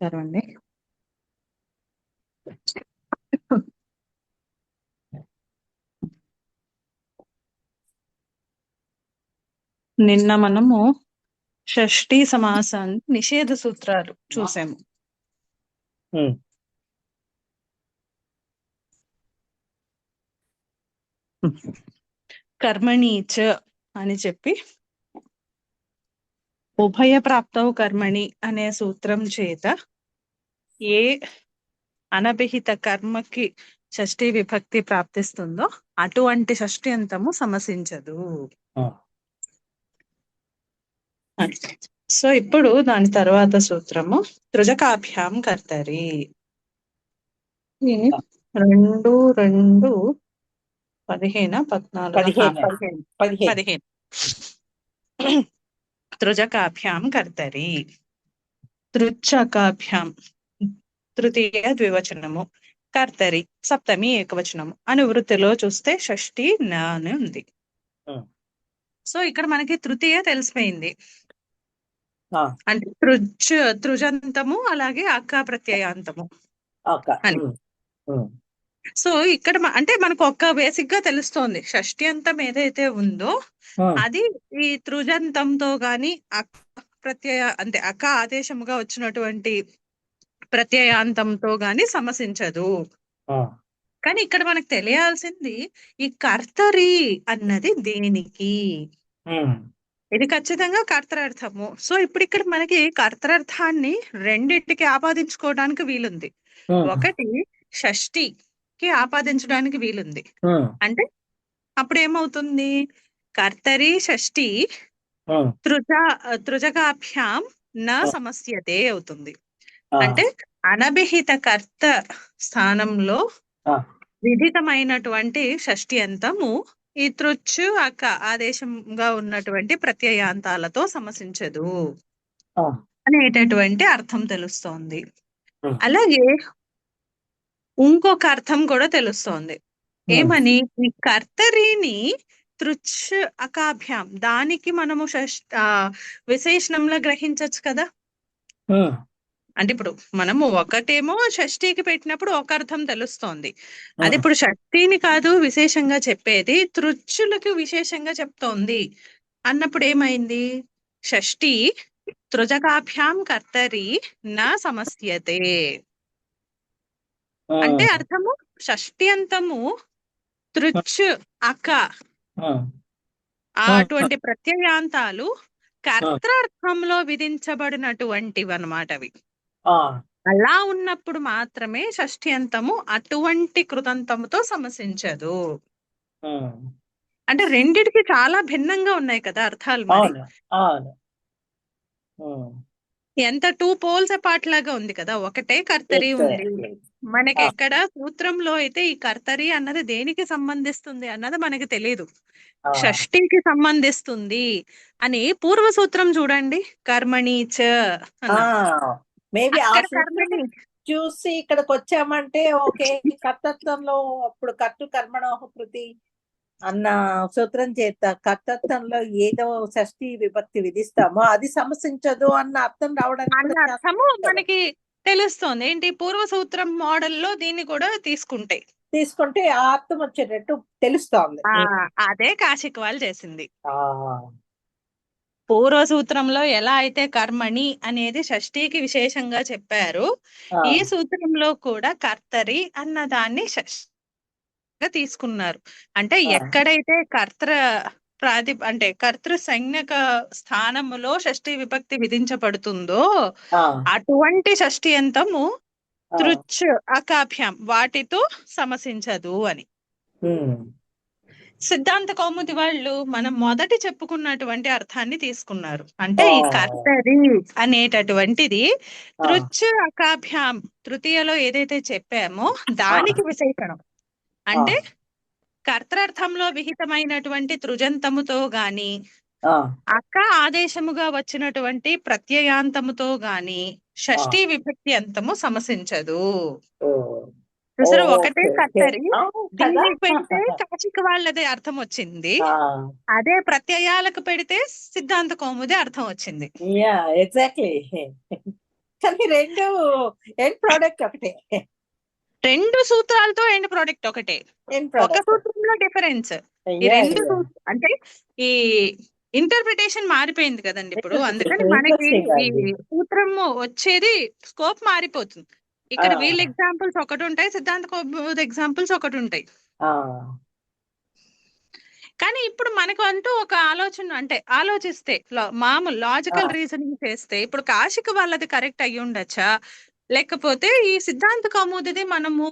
నమస్కారం అండి. నిన్న మనము షష్ఠీ సమాసాన్ని నిషేధ సూత్రాలు చూసాము. కర్మణీచ అని చెప్పి ఉభయ ప్రాప్తౌ కర్మణి అనే సూత్రం చేత ఏ అనభిహిత కర్మకి షష్ఠీ విభక్తి ప్రాప్తిస్తుందో అటువంటి షష్ఠి అంతము సమసించదు. సో ఇప్పుడు దాని తర్వాత సూత్రము తృజకాభ్యాం కర్తరి. 2-2-15 తృజకాభ్యాం కర్తరి. తృచ్చకాభ్యాం తృతీయ ద్వివచనము, కర్తరి సప్తమి ఏకవచనము. అనువృత్తిలో చూస్తే షష్ఠి నా అని ఉంది. సో ఇక్కడ మనకి తృతీయ తెలిసిపోయింది, అంటే తృజంతము అలాగే అక్క ప్రత్యయాంతము అని. సో ఇక్కడ అంటే మనకు ఒక్క బేసిక్ గా తెలుస్తోంది, షష్ఠి అంతం ఏదైతే ఉందో అది ఈ తృజంతంతో గాని ప్రత్యయ అంటే అక్క ఆదేశముగా వచ్చినటువంటి ప్రత్యయాంతంతో గాని సమసించదు. కానీ ఇక్కడ మనకు తెలియాల్సింది ఈ కర్తరి అన్నది దేనికి, ఇది ఖచ్చితంగా కర్తరార్థము. సో ఇప్పుడు ఇక్కడ మనకి కర్తరార్థాన్ని రెండింటికి ఆపాదించుకోవడానికి వీలుంది. ఒకటి షష్ఠికి ఆపాదించడానికి వీలుంది. అంటే అప్పుడు ఏమవుతుంది, కర్తరి షష్ఠి తృజకాభ్యాం నా సమస్యతే అవుతుంది. అంటే అనభిహిత కర్త స్థానంలో విధితమైనటువంటి షష్ఠి అంతము ఈ తృచ్చు అక్క ఆదేశంగా ఉన్నటువంటి ప్రత్యయాంతాలతో సమసించదు అనేటటువంటి అర్థం తెలుస్తోంది. అలాగే ఇంకొక అర్థం కూడా తెలుస్తోంది. ఏమని, ఈ కర్తరిని తృచ్ అకాభ్యాం దానికి మనము విశేషణంలో గ్రహించచ్చు కదా. అంటే ఇప్పుడు మనము ఒకటేమో షష్ఠికి పెట్టినప్పుడు ఒక అర్థం తెలుస్తోంది, అది ఇప్పుడు షష్ఠిని కాదు విశేషంగా చెప్పేది, తృచ్చులకు విశేషంగా చెప్తోంది అన్నప్పుడు ఏమైంది, షష్ఠి తృజకాభ్యాం కర్తరి నా సమస్యతే. అంటే అర్థము షష్ఠి అంతము తృచ్చు అక్క అటువంటి ప్రత్యయాంతాలు కర్తార్థంలో విధించబడినటువంటివి అన్నమాట అవి. అలా ఉన్నప్పుడు మాత్రమే షష్ఠి అంతము అటువంటి కృతంతముతో సమసించదు. అంటే రెండిటికి చాలా భిన్నంగా ఉన్నాయి కదా అర్థాలు. మరి ఎంత 2 పోల్స్ అపార్ట్ లాగా ఉంది కదా. ఒకటే కర్తరి ఉంది మనకి, ఎక్కడ సూత్రంలో అయితే ఈ కర్తరి అన్నది దేనికి సంబంధిస్తుంది అన్నది మనకి తెలియదు. షష్ఠికి సంబంధిస్తుంది అని పూర్వ సూత్రం చూడండి, కర్మణీచ చూసి ఇక్కడికి వచ్చామంటే ఓకే కర్తత్వంలో అప్పుడు కర్మణోహ కృతి అన్న సూత్రం చేత కర్తత్వంలో ఏదో షష్ఠి విభక్తి విధిస్తామో అది సమసించదు అన్న అర్థం రావడానికి అర్థము మనకి తెలుస్తోంది. ఏంటి, పూర్వ సూత్రం మోడల్లో దీన్ని కూడా తీసుకుంటే ఆ అర్థం వచ్చేటట్టు తెలుస్తోంది. అదే కాశిక్ వాళ్ళు చేసింది. పూర్వ సూత్రంలో ఎలా అయితే కర్మణి అనేది షష్ఠికి విశేషంగా చెప్పారు, ఈ సూత్రంలో కూడా కర్తరి అన్న దాన్ని షష్ఠిగా తీసుకున్నారు. అంటే ఎక్కడైతే అంటే కర్తృ సంజ్ఞక స్థానములో షష్ఠి విభక్తి విధించబడుతుందో అటువంటి షష్ఠి అంతము తృచ్ అకాభ్యాం వాటితో సమసించదు అని. సిద్ధాంత కౌముది వాళ్ళు మనం మొదటి చెప్పుకున్నటువంటి అర్థాన్ని తీసుకున్నారు. అంటే ఈ కర్తరి అనేటటువంటిది తృచ్ అకాభ్యాం తృతీయలో ఏదైతే చెప్పామో దానికి విశేషణం. అంటే కర్తార్థంలో విహితమైనటువంటి తృజంతముతో గాని అక్క ఆదేశముగా వచ్చినటువంటి ప్రత్యయాంతముతో గాని షష్ఠీ విభక్తి అంతము సమసించదు. చూసారు, ఒకటే కర్తరి దీనికి పెడితే కాశిక వాళ్ళదే అర్థం వచ్చింది, అదే ప్రత్యయాలకు పెడితే సిద్ధాంత కౌముది అర్థం వచ్చింది. ఎగ్జాక్ట్లీ కానీ రెండు ఎండ్ ప్రోడక్ట్ ఒకటే. రెండు సూత్రాలతో ఎండ్ ప్రోడక్ట్ ఒకటే. ఎండ్ ఒక ప్రోడక్ట్. సూత్రంలో డిఫరెన్స్. ఈ రెండు అంటే ఈ ఇంటర్ప్రిటేషన్ మారిపోయింది కదండి ఇప్పుడు. అందుకని మనకి ఈ సూత్రం వచ్చేది స్కోప్ మారిపోతుంది. ఇక్కడ వీళ్ళ ఎగ్జాంపుల్స్ ఒకటి ఉంటాయి, సిద్ధాంత కౌముది ఎగ్జాంపుల్స్ ఒకటి ఉంటాయి. కానీ ఇప్పుడు మనకు అంటూ ఒక ఆలోచన, అంటే ఆలోచిస్తే మామూలు లాజికల్ రీజనింగ్ చేస్తే ఇప్పుడు కాశిక వాళ్ళది కరెక్ట్ అయ్యి ఉండొచ్చా, లేకపోతే ఈ సిద్ధాంత కౌముదిది మనము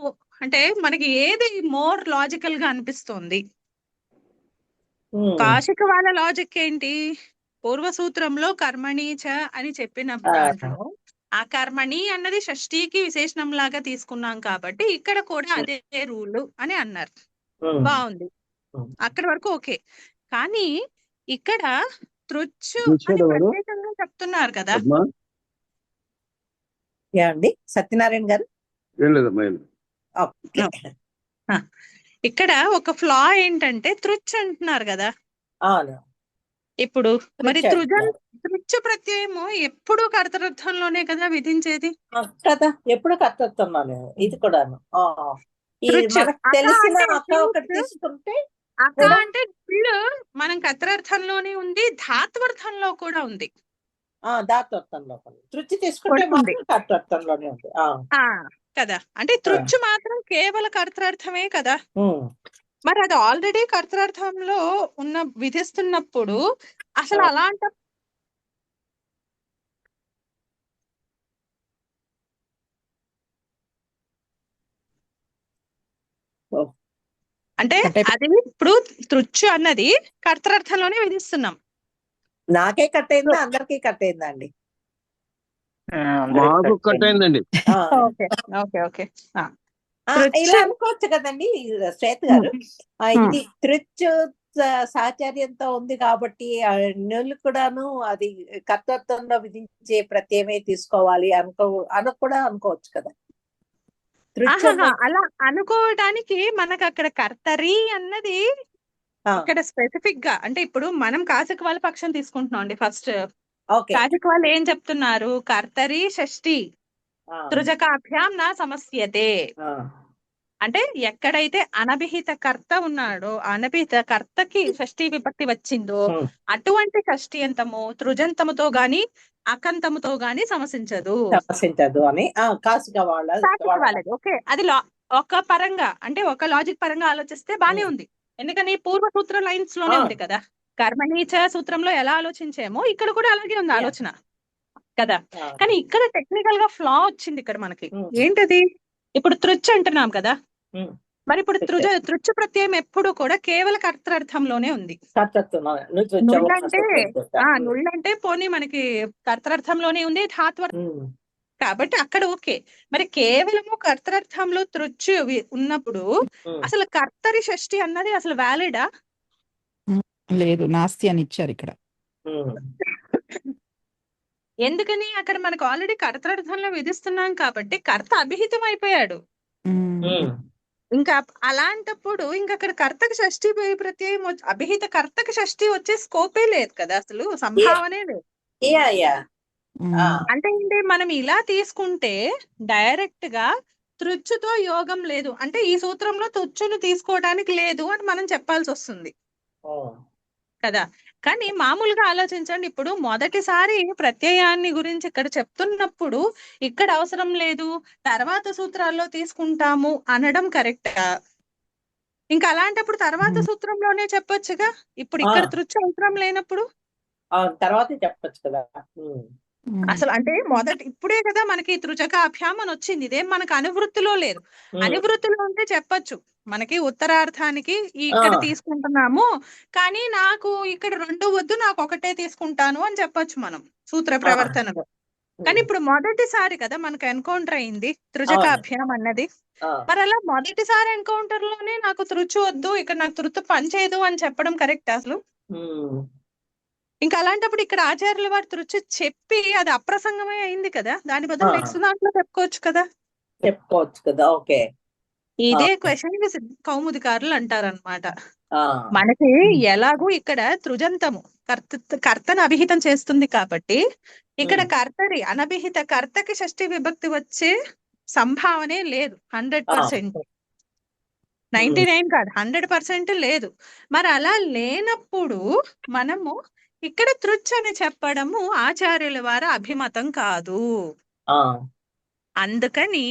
అంటే మనకి ఏది మోర్ లాజికల్ గా అనిపిస్తుంది? కాశిక వాళ్ళ లాజిక్ ఏంటి? పూర్వ సూత్రంలో కర్మణీచ అని చెప్పిన దాంట్లో ఆ కర్మణి అన్నది షష్ఠీకి విశేషణం లాగా తీసుకున్నాం కాబట్టి ఇక్కడ కూడా అదే రూల్ అని అన్నారు. బాగుంది, అక్కడి వరకు ఓకే. కానీ ఇక్కడ తృచ్చు అని ప్రత్యేకంగా చెప్తున్నారు కదా. అండి సత్యనారాయణ గారు, ఇక్కడ ఒక ఫ్లా ఏంటంటే తృచ్చు అంటున్నారు కదా. ఇప్పుడు మరి తృచ్చు ప్రత్యయము ఎప్పుడు కర్తృత్వంలోనే కదా విధించేది కదా, ఎప్పుడు కర్తృత్వంలోనే. ఇది కూడా తెలిసిన అక్క ఒకటి తీసుకుంటే అక్క అంటే మనం కర్తృర్థంలోనే ఉంది, ధాత్వర్థంలో కూడా ఉంది. ధాత్వర్థంలో తృచ్చు తీసుకుంటే కర్తృర్థంలోనే ఉంది కదా. అంటే తృచ్చు మాత్రం కేవల కర్తృర్థమే కదా. మరి అది ఆల్రెడీ కర్తృర్థంలో ఉన్న విధిస్తున్నప్పుడు అసలు అలాంటి అంటే అది ఇప్పుడు తృచ్చు అన్నది కర్తృర్థంలోనే విధిస్తున్నాం. నాకే కట్ అయిందా, అందరికీ కట్ అయిందా అండి? కట్ అయిందండి. ఇలా అనుకోవచ్చు కదండి శ్వేత గారు. ఇది తృచ్చు సాచార్యంతో ఉంది కాబట్టి నీళ్ళు కూడాను అది కర్తృత్వంలో విధించే ప్రత్యయమే తీసుకోవాలి కూడా అనుకోవచ్చు కదా. అలా అనుకోవడానికి మనకు అక్కడ కర్తరి అన్నది ఇక్కడ స్పెసిఫిక్ గా, అంటే ఇప్పుడు మనం కాశిక వాళ్ళ పక్షం తీసుకుంటున్నాం అండి. ఫస్ట్ కాశిక వాళ్ళు ఏం చెప్తున్నారు? కర్తరి షష్ఠి తృజకాభ్యాం నా సమస్యతే. అంటే ఎక్కడైతే అనభిహిత కర్త ఉన్నాడో, అనభిహిత కర్తకి షష్ఠీ విభక్తి వచ్చిందో అటువంటి షష్ఠి అంతము తృజంతముతో గాని అకంతముతో గాని సమసించదు అని కాశిక వాళ్ళది. ఓకే, అది ఒక పరంగా అంటే ఒక లాజిక్ పరంగా ఆలోచిస్తే బానే ఉంది. ఎందుకని పూర్వ సూత్ర లైన్స్ లోనే ఉంది కదా. కర్మణీచ సూత్రంలో ఎలా ఆలోచించామో ఇక్కడ కూడా అలాగే ఉంది ఆలోచన కదా. కానీ ఇక్కడ టెక్నికల్ గా ఫ్లా వచ్చింది ఇక్కడ మనకి. ఏంటది? ఇప్పుడు తృచ్చు అంటున్నాం కదా, మరి ఇప్పుడు తృచ్చు ప్రత్యయం ఎప్పుడు కూడా కేవల కర్తృర్థంలోనే ఉంది. నుళ్ళంటే పోనీ మనకి కర్తృర్థంలోనే ఉంది ధాత్వర్థం కాబట్టి అక్కడ ఓకే. మరి కేవలము కర్తృర్థంలో తృచ్చు ఉన్నప్పుడు అసలు కర్తరి షష్ఠి అన్నది అసలు వ్యాలిడా? లేదు, నాస్తి అని ఇచ్చారు ఇక్కడ. ఎందుకని? అక్కడ మనకు ఆల్రెడీ కర్తృర్థంలో విధిస్తున్నాం కాబట్టి కర్త అభిహితం అయిపోయాడు. ఇంకా అలాంటప్పుడు ఇంకా అక్కడ కర్తకి షష్ఠి ప్రత్యయం అభిహిత కర్తకి షష్ఠి వచ్చే స్కోపే లేదు కదా, అసలు సంభావనే లేదు. అంటే ఏంటి, మనం ఇలా తీసుకుంటే డైరెక్ట్ గా తృచ్చుతో యోగం లేదు అంటే ఈ సూత్రంలో తృచ్చును తీసుకోవడానికి లేదు అని మనం చెప్పాల్సి వస్తుంది కదా. కానీ మామూలుగా ఆలోచించండి, ఇప్పుడు మొదటిసారి ప్రత్యయాన్ని గురించి ఇక్కడ చెప్తున్నప్పుడు ఇక్కడ అవసరం లేదు, తర్వాత సూత్రాల్లో తీసుకుంటాము అనడం కరెక్టా? ఇంకా అలాంటప్పుడు తర్వాత సూత్రంలోనే చెప్పొచ్చుగా. ఇప్పుడు ఇక్కడ తృచ్చు అవసరం లేనప్పుడు తర్వాత చెప్పొచ్చు కదా. అసలు అంటే ఇప్పుడే కదా మనకి తృజకాభ్యాం అని వచ్చింది. ఇదేం మనకు అనువృత్తిలో లేదు. అనువృత్తిలో ఉంటే చెప్పొచ్చు మనకి ఉత్తరార్థానికి ఇక్కడ తీసుకుంటున్నాము కానీ నాకు ఇక్కడ రెండు వద్దు, నాకు ఒకటే తీసుకుంటాను అని చెప్పొచ్చు మనం సూత్ర ప్రవర్తనలో. కానీ ఇప్పుడు మొదటిసారి కదా మనకు ఎన్కౌంటర్ అయింది తృజకాభ్యాం అన్నది. మరి అలా మొదటిసారి ఎన్కౌంటర్ లోనే నాకు తృచు వద్దు, ఇక్కడ నాకు తృతు పనిచేయదు అని చెప్పడం కరెక్ట్ అసలు? ఇంకా అలాంటప్పుడు ఇక్కడ ఆచార్యుల వారు తృచు చెప్పి అది అప్రసంగమే అయింది కదా, దాని బదులు నెక్స్ట్ దాంట్లో చెప్పుకోవచ్చు కదా. ఓకే, ఇదే క్వశ్చన్ కౌముదికారులు అంటారనమాట. మనకి ఎలాగూ ఇక్కడ తృజంతము కర్తను అభిహితం చేస్తుంది కాబట్టి ఇక్కడ కర్తరి అనభిహిత కర్తకి షష్ఠి విభక్తి వచ్చే సంభావనే లేదు. 100%, 99 కాదు, 100% లేదు. మరి అలా లేనప్పుడు మనము ఇక్కడ తృచ్ అని చెప్పడము ఆచార్యుల వారి అభిమతం కాదు. అందుకని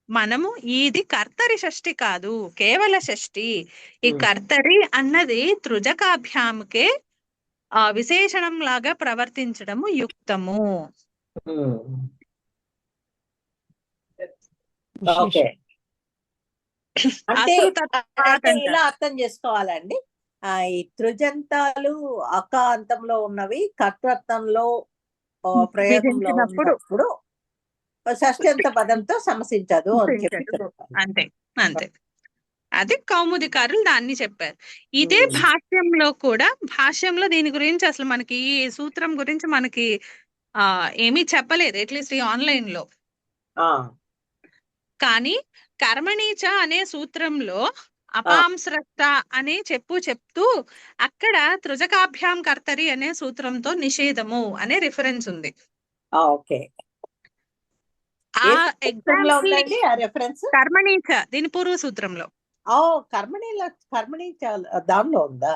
మనము ఇది కర్తరి షష్ఠి కాదు, కేవల షష్ఠి. ఈ కర్తరి అన్నది తృజకాభ్యాముకే విశేషణం లాగా ప్రవర్తించడము యుక్తము. ఓకే, అంటే అసలు ఇలా అర్థం చేసుకోవాలండి. ఈ తృజంతాలు అకాంతంలో ఉన్నవి కర్తృత్వంలో ప్రయోగంలో ఉన్నప్పుడు షష్ఠ్యంత పదంతో సమసించదు అని చెప్పి చెప్తారు. అంతే అంతే, అది కౌముదికారులు దాన్ని చెప్పారు. ఇదే భాష్యంలో కూడా, భాష్యంలో దీని గురించి అసలు మనకి ఈ సూత్రం గురించి మనకి ఏమీ చెప్పలేదు, అట్లీస్ట్ ఈ ఆన్లైన్ లో. కానీ కర్మణీచ అనే సూత్రంలో అపాంశ్రష్ట అని చెప్తూ అక్కడ తృజకాభ్యాం కర్తరి అనే సూత్రంతో నిషేధము అనే రిఫరెన్స్ ఉంది. ఓకే, ఆ ఎగ్జాంపుల్ కర్మణీచ దీని పూర్వ సూత్రంలో. కర్మణీచ దానిలో ఉందా?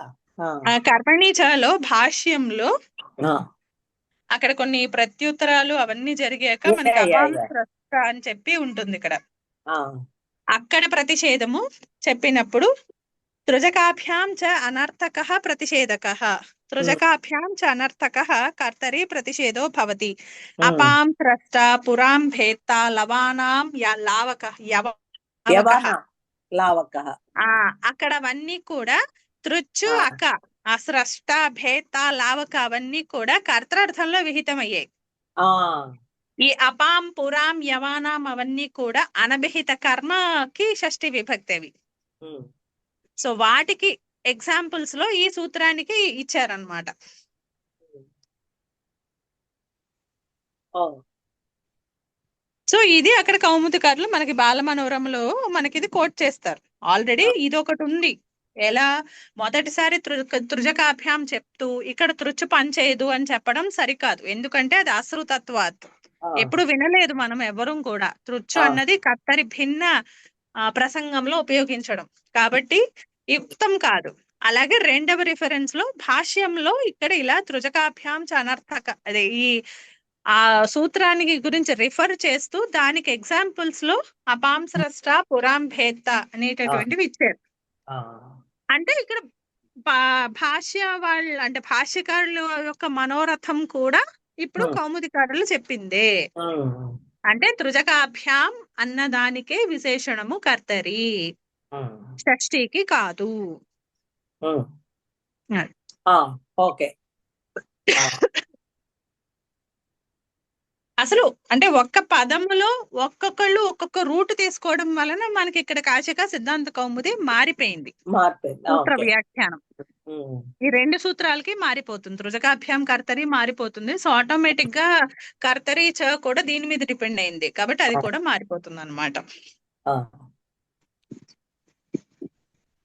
కర్మణీచలో భాష్యంలో అక్కడ కొన్ని ప్రత్యుత్తరాలు అవన్నీ జరిగాక మనకి అపాంశ్రష్ట అని చెప్పి ఉంటుంది ఇక్కడ. అక్కడ ప్రతిషేధము చెప్పినప్పుడు తృజకాభ్యాం చ అనర్థకః ప్రతిషేధకః, తృజకాభ్యాం చ అనర్థకః కర్తరి ప్రతిషేధో భవతి. అపాం త్రష్ట పురాం భేత్త లవానాం లావకః అక్కడ అవన్నీ కూడా తృచ్చు అక అస్రష్ట భేత్త లావక అవన్నీ కూడా కర్తర్థంలో విహితమయ్యాయి. ఈ అపాం పురాం యవానాం అవన్నీ కూడా అనభిహిత కర్మకి షష్ఠి విభక్తి అవి. సో వాటికి ఎగ్జాంపుల్స్ లో ఈ సూత్రానికి ఇచ్చారనమాట. సో ఇది అక్కడ కౌముదికారులు మనకి బాలమనోరమలో మనకి ఇది కోట్ చేస్తారు. ఆల్రెడీ ఇది ఒకటి ఉంది. ఎలా మొదటిసారి తృజకాభ్యాం చెప్తూ ఇక్కడ తృచ్చు పనిచేయదు అని చెప్పడం సరికాదు, ఎందుకంటే అది అశ్రుతత్వాత్. ఎప్పుడు వినలేదు మనం ఎవరం కూడా తృచ్చు అన్నది కర్తరి భిన్న ప్రసంగంలో ఉపయోగించడం, కాబట్టి యుక్తం కాదు. అలాగే రెండవ రిఫరెన్స్ లో భాష్యంలో ఇక్కడ ఇలా తృజకాభ్యాం చ అనర్థక అదే ఈ సూత్రానికి గురించి రిఫర్ చేస్తూ దానికి ఎగ్జాంపుల్స్ లో అపాంశ్రష్ట పురాం భేత్త అనేటటువంటివి ఇచ్చారు. అంటే ఇక్కడ భాష్య వాళ్ళు అంటే భాష్యకారుల యొక్క మనోరథం కూడా ఇప్పుడు కౌముదికారులు చెప్పిందే. అంటే తృజకాభ్యాం అన్నదానికే విశేషణము కర్తరి, షష్ఠికి కాదు. ఓకే, అసలు అంటే ఒక్క పదములో ఒక్కొక్కళ్ళు ఒక్కొక్క రూట్ తీసుకోవడం వలన మనకి ఇక్కడ కాశిక సిద్ధాంత కౌముది మారిపోయింది. సూత్ర వ్యాఖ్యానం ఈ రెండు సూత్రాలకి మారిపోతుంది. తృజకాభ్యాం కర్తరి మారిపోతుంది. సో ఆటోమేటిక్ గా కర్తరి చ కూడా దీని మీద డిపెండ్ అయింది కాబట్టి అది కూడా మారిపోతుంది అన్నమాట.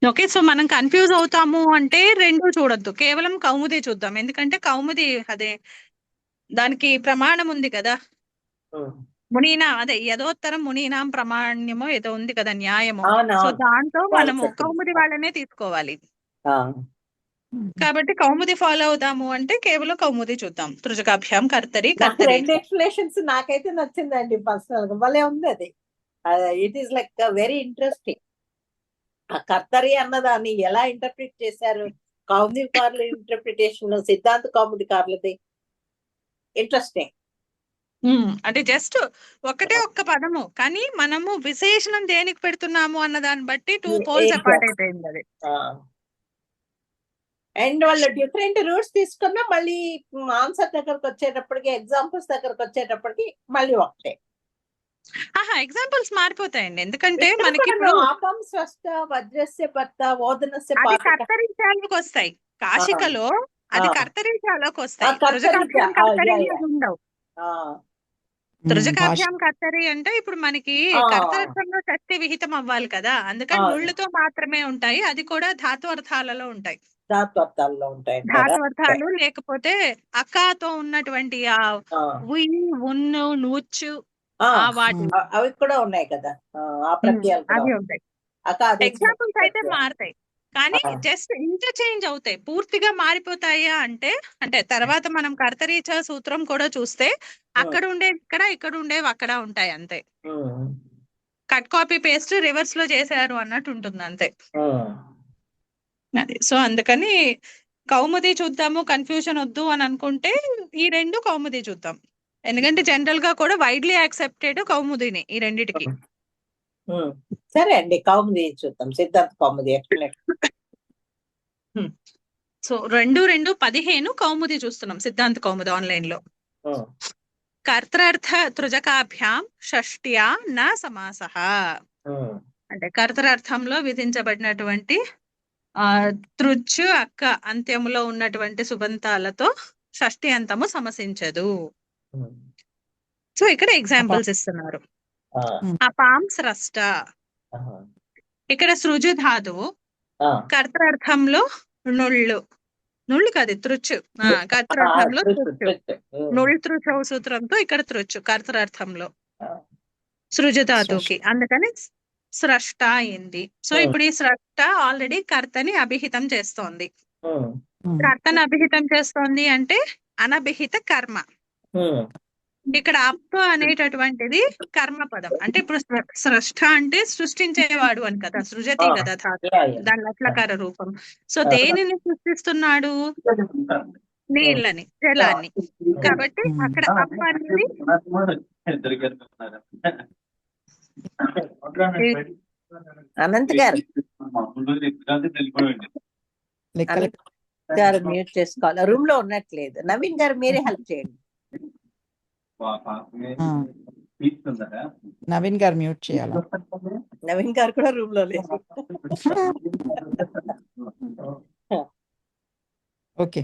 ఓకే, సో మనం కన్ఫ్యూజ్ అవుతాము అంటే రెండు చూడొద్దు, కేవలం కౌముది చూద్దాం. ఎందుకంటే కౌముది అదే దానికి ప్రమాణం ఉంది కదా, మునీనా అదే యథోత్తరం మునీనాం ప్రమాణ్యమో ఏదో ఉంది కదా, న్యాయము. సో దాంతో మనము కౌముది వాళ్ళనే తీసుకోవాలి. కాబట్టి కౌముది ఫాలో అవుదాము అంటే కేవలం కౌముది చూద్దాం. తృజకాభ్యాం కర్తరి కర్తరి. రెండు ఎక్స్ప్లెనేషన్స్ నాకైతే నచ్చిందండి పర్సనల్ గా, భలే ఉంది అది. It is like very interesting. ఆ కర్తరి అన్నదాన్ని ఎలా ఇంటర్ప్రిట్ చేశారు కౌముదికారుల ఇంటర్ప్రిటేషన్, సిద్ధాంత కౌముదికారులది ఇంట్రెస్టింగ్. అంటే జస్ట్ ఒక్కటే ఒక్క పదము, కానీ మనము విశేషణం దేనికి పెడుతున్నాము అన్న దాన్ని బట్టి 2 పోల్స్ అపార్ట్ అయిపోయింది అది. అండ్ వాళ్ళు డిఫరెంట్ రూట్స్ తీసుకున్నా మళ్ళీ ఆన్సర్ దగ్గరకు వచ్చేటప్పటికి, ఎగ్జాంపుల్స్ దగ్గరకు వచ్చేటప్పటికి మళ్ళీ ఒకటే. ఎగ్జాంపుల్స్ మారిపోతాయండి, ఎందుకంటే మనకి ఆపం స్వస్థ వజ్రస్య భర్త ఓదనస్య కర్తరించాలకు వస్తాయి. కాశికలో అది కర్తరించాలకు వస్తాయి, ఉండవు. తృజకాభ్యాం కర్తరి అంటే ఇప్పుడు మనకి కర్తరిత్వంలో షష్ఠి విహితం అవ్వాలి కదా, అందుకని ముళ్ళుతో మాత్రమే ఉంటాయి. అది కూడా ధాతు అర్థాలలో ఉంటాయి. ధాత్వర్థాల్లో ఉంటాయంటారా? ధాత్వర్థాలు లేకపోతే అకాతో ఉన్నటువంటి ఆ ఆ, ఉయ్ ఉన్ను నూచ్చు ఆ, ఆ వాటి అవి కూడా ఉన్నాయి కదా, ఆ ప్రత్యయాలు కూడా అవి ఉన్నాయి. ఉంటాయి. అకాదేశ ఎగ్జాంపుల్స్ అయితే ప్రత్యయాలు. మారుతాయి కానీ ఆ. జస్ట్ ఇంటర్చేంజ్ అవుతాయి. పూర్తిగా మారిపోతాయా అంటే తర్వాత మనం కర్తరీచ సూత్రం కూడా చూస్తే అక్కడ ఉండేవి ఇక్కడ ఉండేవి అక్కడ ఉంటాయి అంతే. ఉమ్, కట్ కాపీ పేస్ట్ రివర్స్ లో చేశారు అన్నట్టు ఉంటుంది అంతే. ఉమ్, అది సో అందుకని కౌముది చూద్దాము, కన్ఫ్యూజన్ వద్దు అని అనుకుంటే ఈ రెండు కౌముది చూద్దాం. ఎందుకంటే జనరల్ గా కూడా వైడ్లీ యాక్సెప్టెడ్ కౌముదిని ఈ రెండిటికి. ఉమ్. సరే అండి, కౌముది చూద్దాం, సిద్ధాంత కౌముది ఎక్స్ప్లెనేషన్. సో 2-2-15 కౌముది చూస్తున్నాం, సిద్ధాంత కౌముది ఆన్లైన్ లో. కర్తృర్థ త్రుజకాభ్యాం షష్ట్యా న సమాసః. అంటే కర్తృర్థంలో విధించబడినటువంటి తృచ్చు అక్క అంత్యములో ఉన్నటువంటి సుబంతాలతో షష్ఠి అంతము సమసించదు. సో ఇక్కడ ఎగ్జాంపుల్స్ ఇస్తున్నారు. అపాం స్రష్ట, ఇక్కడ సృజు ధాతువు కర్తృర్థంలో నుళ్ళు కాదు తృచ్చు, కర్తృర్థంలో తృచ్చు, నుళ్ తృచౌ సూత్రంతో ఇక్కడ తృచ్చు కర్తృర్థంలో సృజు ధాతువుకి, అందుకని స్రష్ట అయింది. సో ఇప్పుడు ఈ స్రష్ట ఆల్రెడీ కర్తని అభిహితం చేస్తోంది. కర్తని అభిహితం చేస్తోంది అంటే అనభిహిత కర్మ. ఇక్కడ అప్ప అనేటటువంటిది కర్మ పదం. అంటే ఇప్పుడు స్రష్ట అంటే సృష్టించేవాడు అని కదా, సృజతి కదా ధాతు, దాని లట్లకార రూపం. సో దేనిని సృష్టిస్తున్నాడు? నీళ్ళని, జలాన్ని. కాబట్టి అక్కడ అప్ప అనేది అనంత్ గారు గారు మ్యూట్ చేసుకోవాలి, రూమ్ లో ఉన్నట్లేదు. నవీన్ గారు మీరే హెల్ప్ చేయండి. నవీన్ గారు మ్యూట్ చేయాలి. నవీన్ గారు కూడా రూమ్ లో లేదు. ఓకే.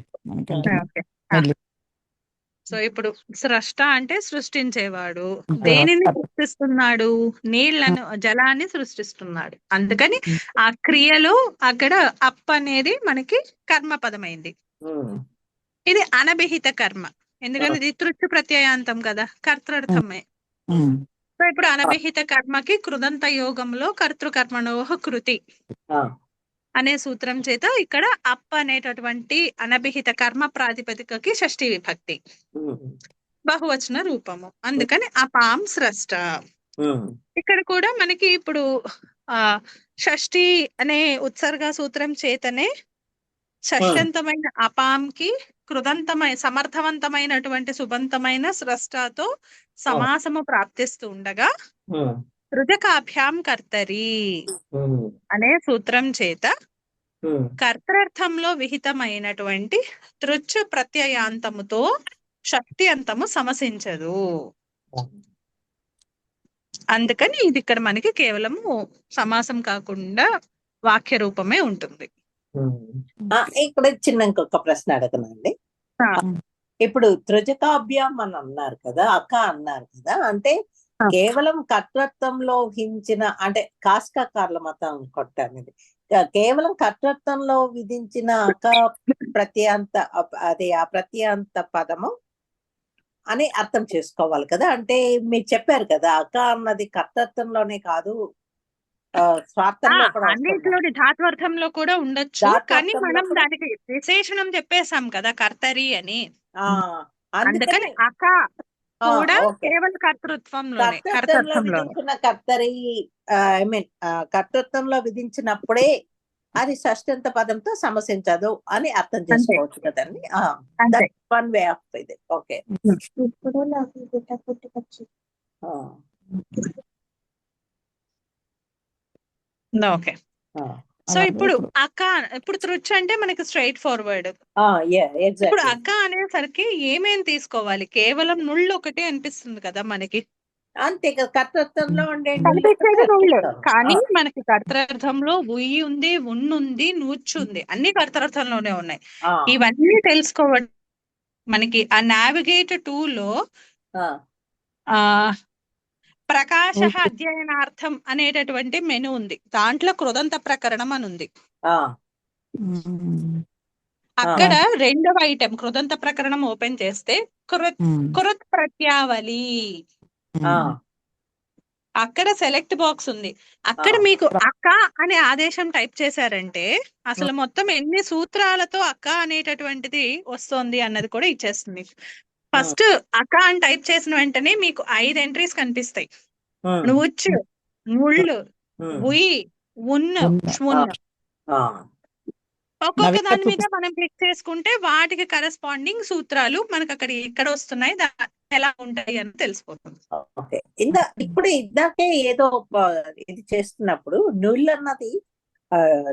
సో ఇప్పుడు స్రష్ట అంటే సృష్టించేవాడు. దేనిని సృష్టిస్తున్నాడు? నీళ్లను, జలాన్ని సృష్టిస్తున్నాడు. అందుకని ఆ క్రియలో అక్కడ అప్ అనేది మనకి కర్మ పదమైంది. ఇది అనభిహిత కర్మ, ఎందుకంటే ఇది తృచ్చు ప్రత్యయాంతం కదా, కర్తృర్థమే. సో ఇప్పుడు అనభిహిత కర్మకి కృదంత యోగంలో కర్తృకర్మణోహ కృతి అనే సూత్రం చేత ఇక్కడ అప్ప అనేటటువంటి అనభిహిత కర్మ ప్రాతిపదికకి షష్ఠీ విభక్తి, బహువచన రూపము. అందుకని అపాం స్రష్ట. ఇక్కడ కూడా మనకి ఇప్పుడు షష్ఠి అనే ఉత్సర్గ సూత్రం చేతనే షష్ఠంతమైన అపాంకి సమర్థవంతమైనటువంటి సుబంతమైన స్రష్టతో సమాసము ప్రాప్తిస్తూ ఉండగా రుజకాభ్యాం కర్తరి అనే సూత్రం చేత కర్తర్థంలో విహితమైనటువంటి తృచ్చు ప్రత్యయాంతముతో శక్తి అంతము సమసించదు. అందుకని ఇది ఇక్కడ మనకి కేవలము సమాసం కాకుండా వాక్య రూపమే ఉంటుంది. ఇక్కడ చిన్న ఇంకొక ప్రశ్న అడగనండి. ఇప్పుడు త్రుజకాభ్యాం అని అన్నారు కదా, అక్క అన్నారు కదా, అంటే కేవలం కర్తృత్వంలో హించిన, అంటే కాస్కాకార్ల మతం కొట్టాను ఇది, కేవలం కర్తృత్వంలో విధించిన అక ప్రత్యాంత, అదే ఆ ప్రత్యాంత పదము అని అర్థం చేసుకోవాలి కదా. అంటే మీరు చెప్పారు కదా అక అన్నది కర్తృత్వంలోనే కాదు, స్వార్థంలో కూడా, అన్నింటిలోని ధాత్వర్థంలో కూడా ఉండొచ్చు, కానీ మనం దానికి విశేషణం చెప్పేసాం కదా కర్తరి అని. అందుకని అక కూడా కేవలం కర్తృత్వంలో కర్తరి, ఐ మీన్ కర్తృత్వంలో విధించినప్పుడే అది షష్ఠంత పదంతో సమసించదు అని అర్థం చేసుకోవచ్చు కదండి. వన్ వే ఆఫ్ ఇది. ఓకే. ఓకే. సో ఇప్పుడు అక్క, ఇప్పుడు తృచ్ అంటే మనకి స్ట్రైట్ ఫార్వర్డ్. ఇప్పుడు అక్క అనేసరికి ఏమేం తీసుకోవాలి? కేవలం నుళ్ళు ఒకటే అనిపిస్తుంది కదా మనకి, అంతే కదా, కర్తృత్వంలో ఉండే నుళ్ళు. కానీ మనకి కర్తృర్థంలో ఉయ్యి ఉంది, ఉంది, నూర్చుంది, అన్ని కర్తృర్థంలోనే ఉన్నాయి. ఇవన్నీ తెలుసుకోవడం మనకి ఆ నావిగేట్ 2 లో ప్రకాశ అధ్యయనార్థం అనేటటువంటి మెను ఉంది, దాంట్లో కృదంత ప్రకరణం అని ఉంది. అక్కడ రెండవ ఐటెం కృదంత ప్రకరణం ఓపెన్ చేస్తే కృత్ ప్రత్యావళి, అక్కడ సెలెక్ట్ బాక్స్ ఉంది. అక్కడ మీకు అక్క అనే ఆదేశం టైప్ చేశారంటే అసలు మొత్తం ఎన్ని సూత్రాలతో అక్క అనేటటువంటిది వస్తుంది అన్నది కూడా ఇచ్చేస్తుంది. ఫస్ట్ అక్క అని టైప్ చేసిన వెంటనే మీకు 5 ఎంట్రీస్ కనిపిస్తాయి. నువ్వుచ్చు, ముళ్ళు, ఉయ్, ఉన్న, షున్న. ఒక్కొక్క దాని మీద మనం క్లిక్ చేసుకుంటే వాటికి కరెస్పాండింగ్ సూత్రాలు మనకు అక్కడ ఎక్కడ వస్తున్నాయి, ఎలా ఉంటాయి అని తెలిసిపోతుంది. ఓకే. ఇప్పుడు ఇందాకే ఏదో ఇది చేస్తున్నప్పుడు నుల్ అన్నది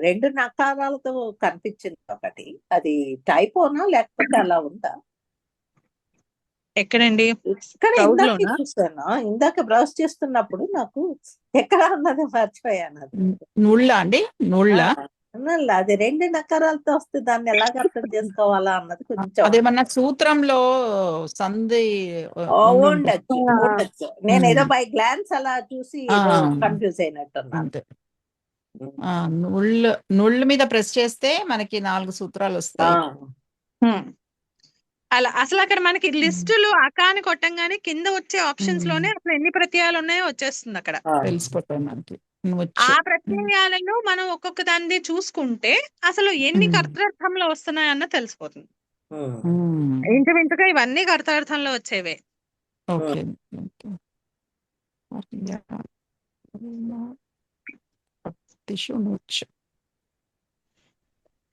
2 నకారాలతో కనిపించింది ఒకటి. అది టైపోనా లేకపోతే అలా ఉందా? ఎక్కడండి? ఇక్కడ ఇందాక చూసాను, ఇందాక బ్రౌజ్ చేస్తున్నప్పుడు నాకు ఎక్కడ ఉన్నది మర్చిపోయాను. అది నుళ్ళ అండి, నుళ్ళ అది 2 నకారాలతో వస్తే దాన్ని ఎలాగ అర్థం చేసుకోవాలా అన్నది కొంచెం అదేమన్నా సూత్రంలో సంధి ఉండొచ్చు. నేను ఏదో బై గ్లాన్స్ అలా చూసి కన్ఫ్యూజ్ అయినట్టున్నా. అంతే. నుళ్ళు మీద ప్రెస్ చేస్తే మనకి 4 సూత్రాలు వస్తాయి. అలా అసలు అక్కడ మనకి లిస్టులు అకాని కొట్టంగానే కింద వచ్చే ఆప్షన్స్ లోనే అసలు ఎన్ని ప్రత్యయాలు ఉన్నాయో వచ్చేస్తుంది అక్కడ. తెలిసిపోతాయి మనకి. ఆ ప్రత్యయాలను మనం ఒక్కొక్క దాన్ని చూసుకుంటే అసలు ఎన్ని కర్తార్థంలో వస్తున్నాయన్న తెలిసిపోతుంది. ఇంచుమించుగా ఇవన్నీ కర్తార్థంలో వచ్చేవే.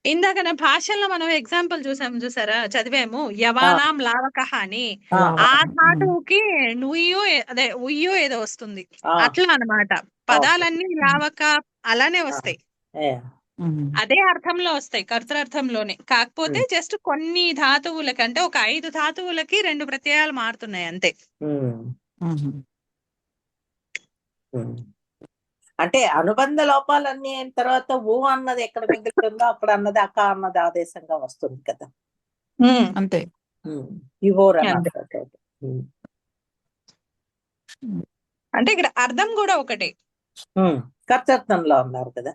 ఇందాక భాషల్లో మనం ఎగ్జాంపుల్ చూసారా, చదివాము యవానాం లావకహ అని. ఆ ధాతువుకి నుయ్యో అదే ఉయ్యో ఏదో వస్తుంది. అట్లా అన్నమాట. పదాలన్నీ లావక అలానే వస్తాయి, అదే అర్థంలో వస్తాయి, కర్తృర్థంలోనే. కాకపోతే జస్ట్ కొన్ని ధాతువులకి, అంటే ఒక 5 ధాతువులకి 2 ప్రత్యయాలు మారుతున్నాయి అంతే. అంటే అనుబంధ లోపాలన్నీ అయిన తర్వాత ఓ అన్నది ఎక్కడ మిగులుతుందో అప్పుడు అన్నది అక్క అన్నది ఆదేశంగా వస్తుంది కదా. అంతే. అంటే ఇక్కడ అర్థం కూడా ఒకటే. కర్తృత్వంలో ఉన్నారు కదా.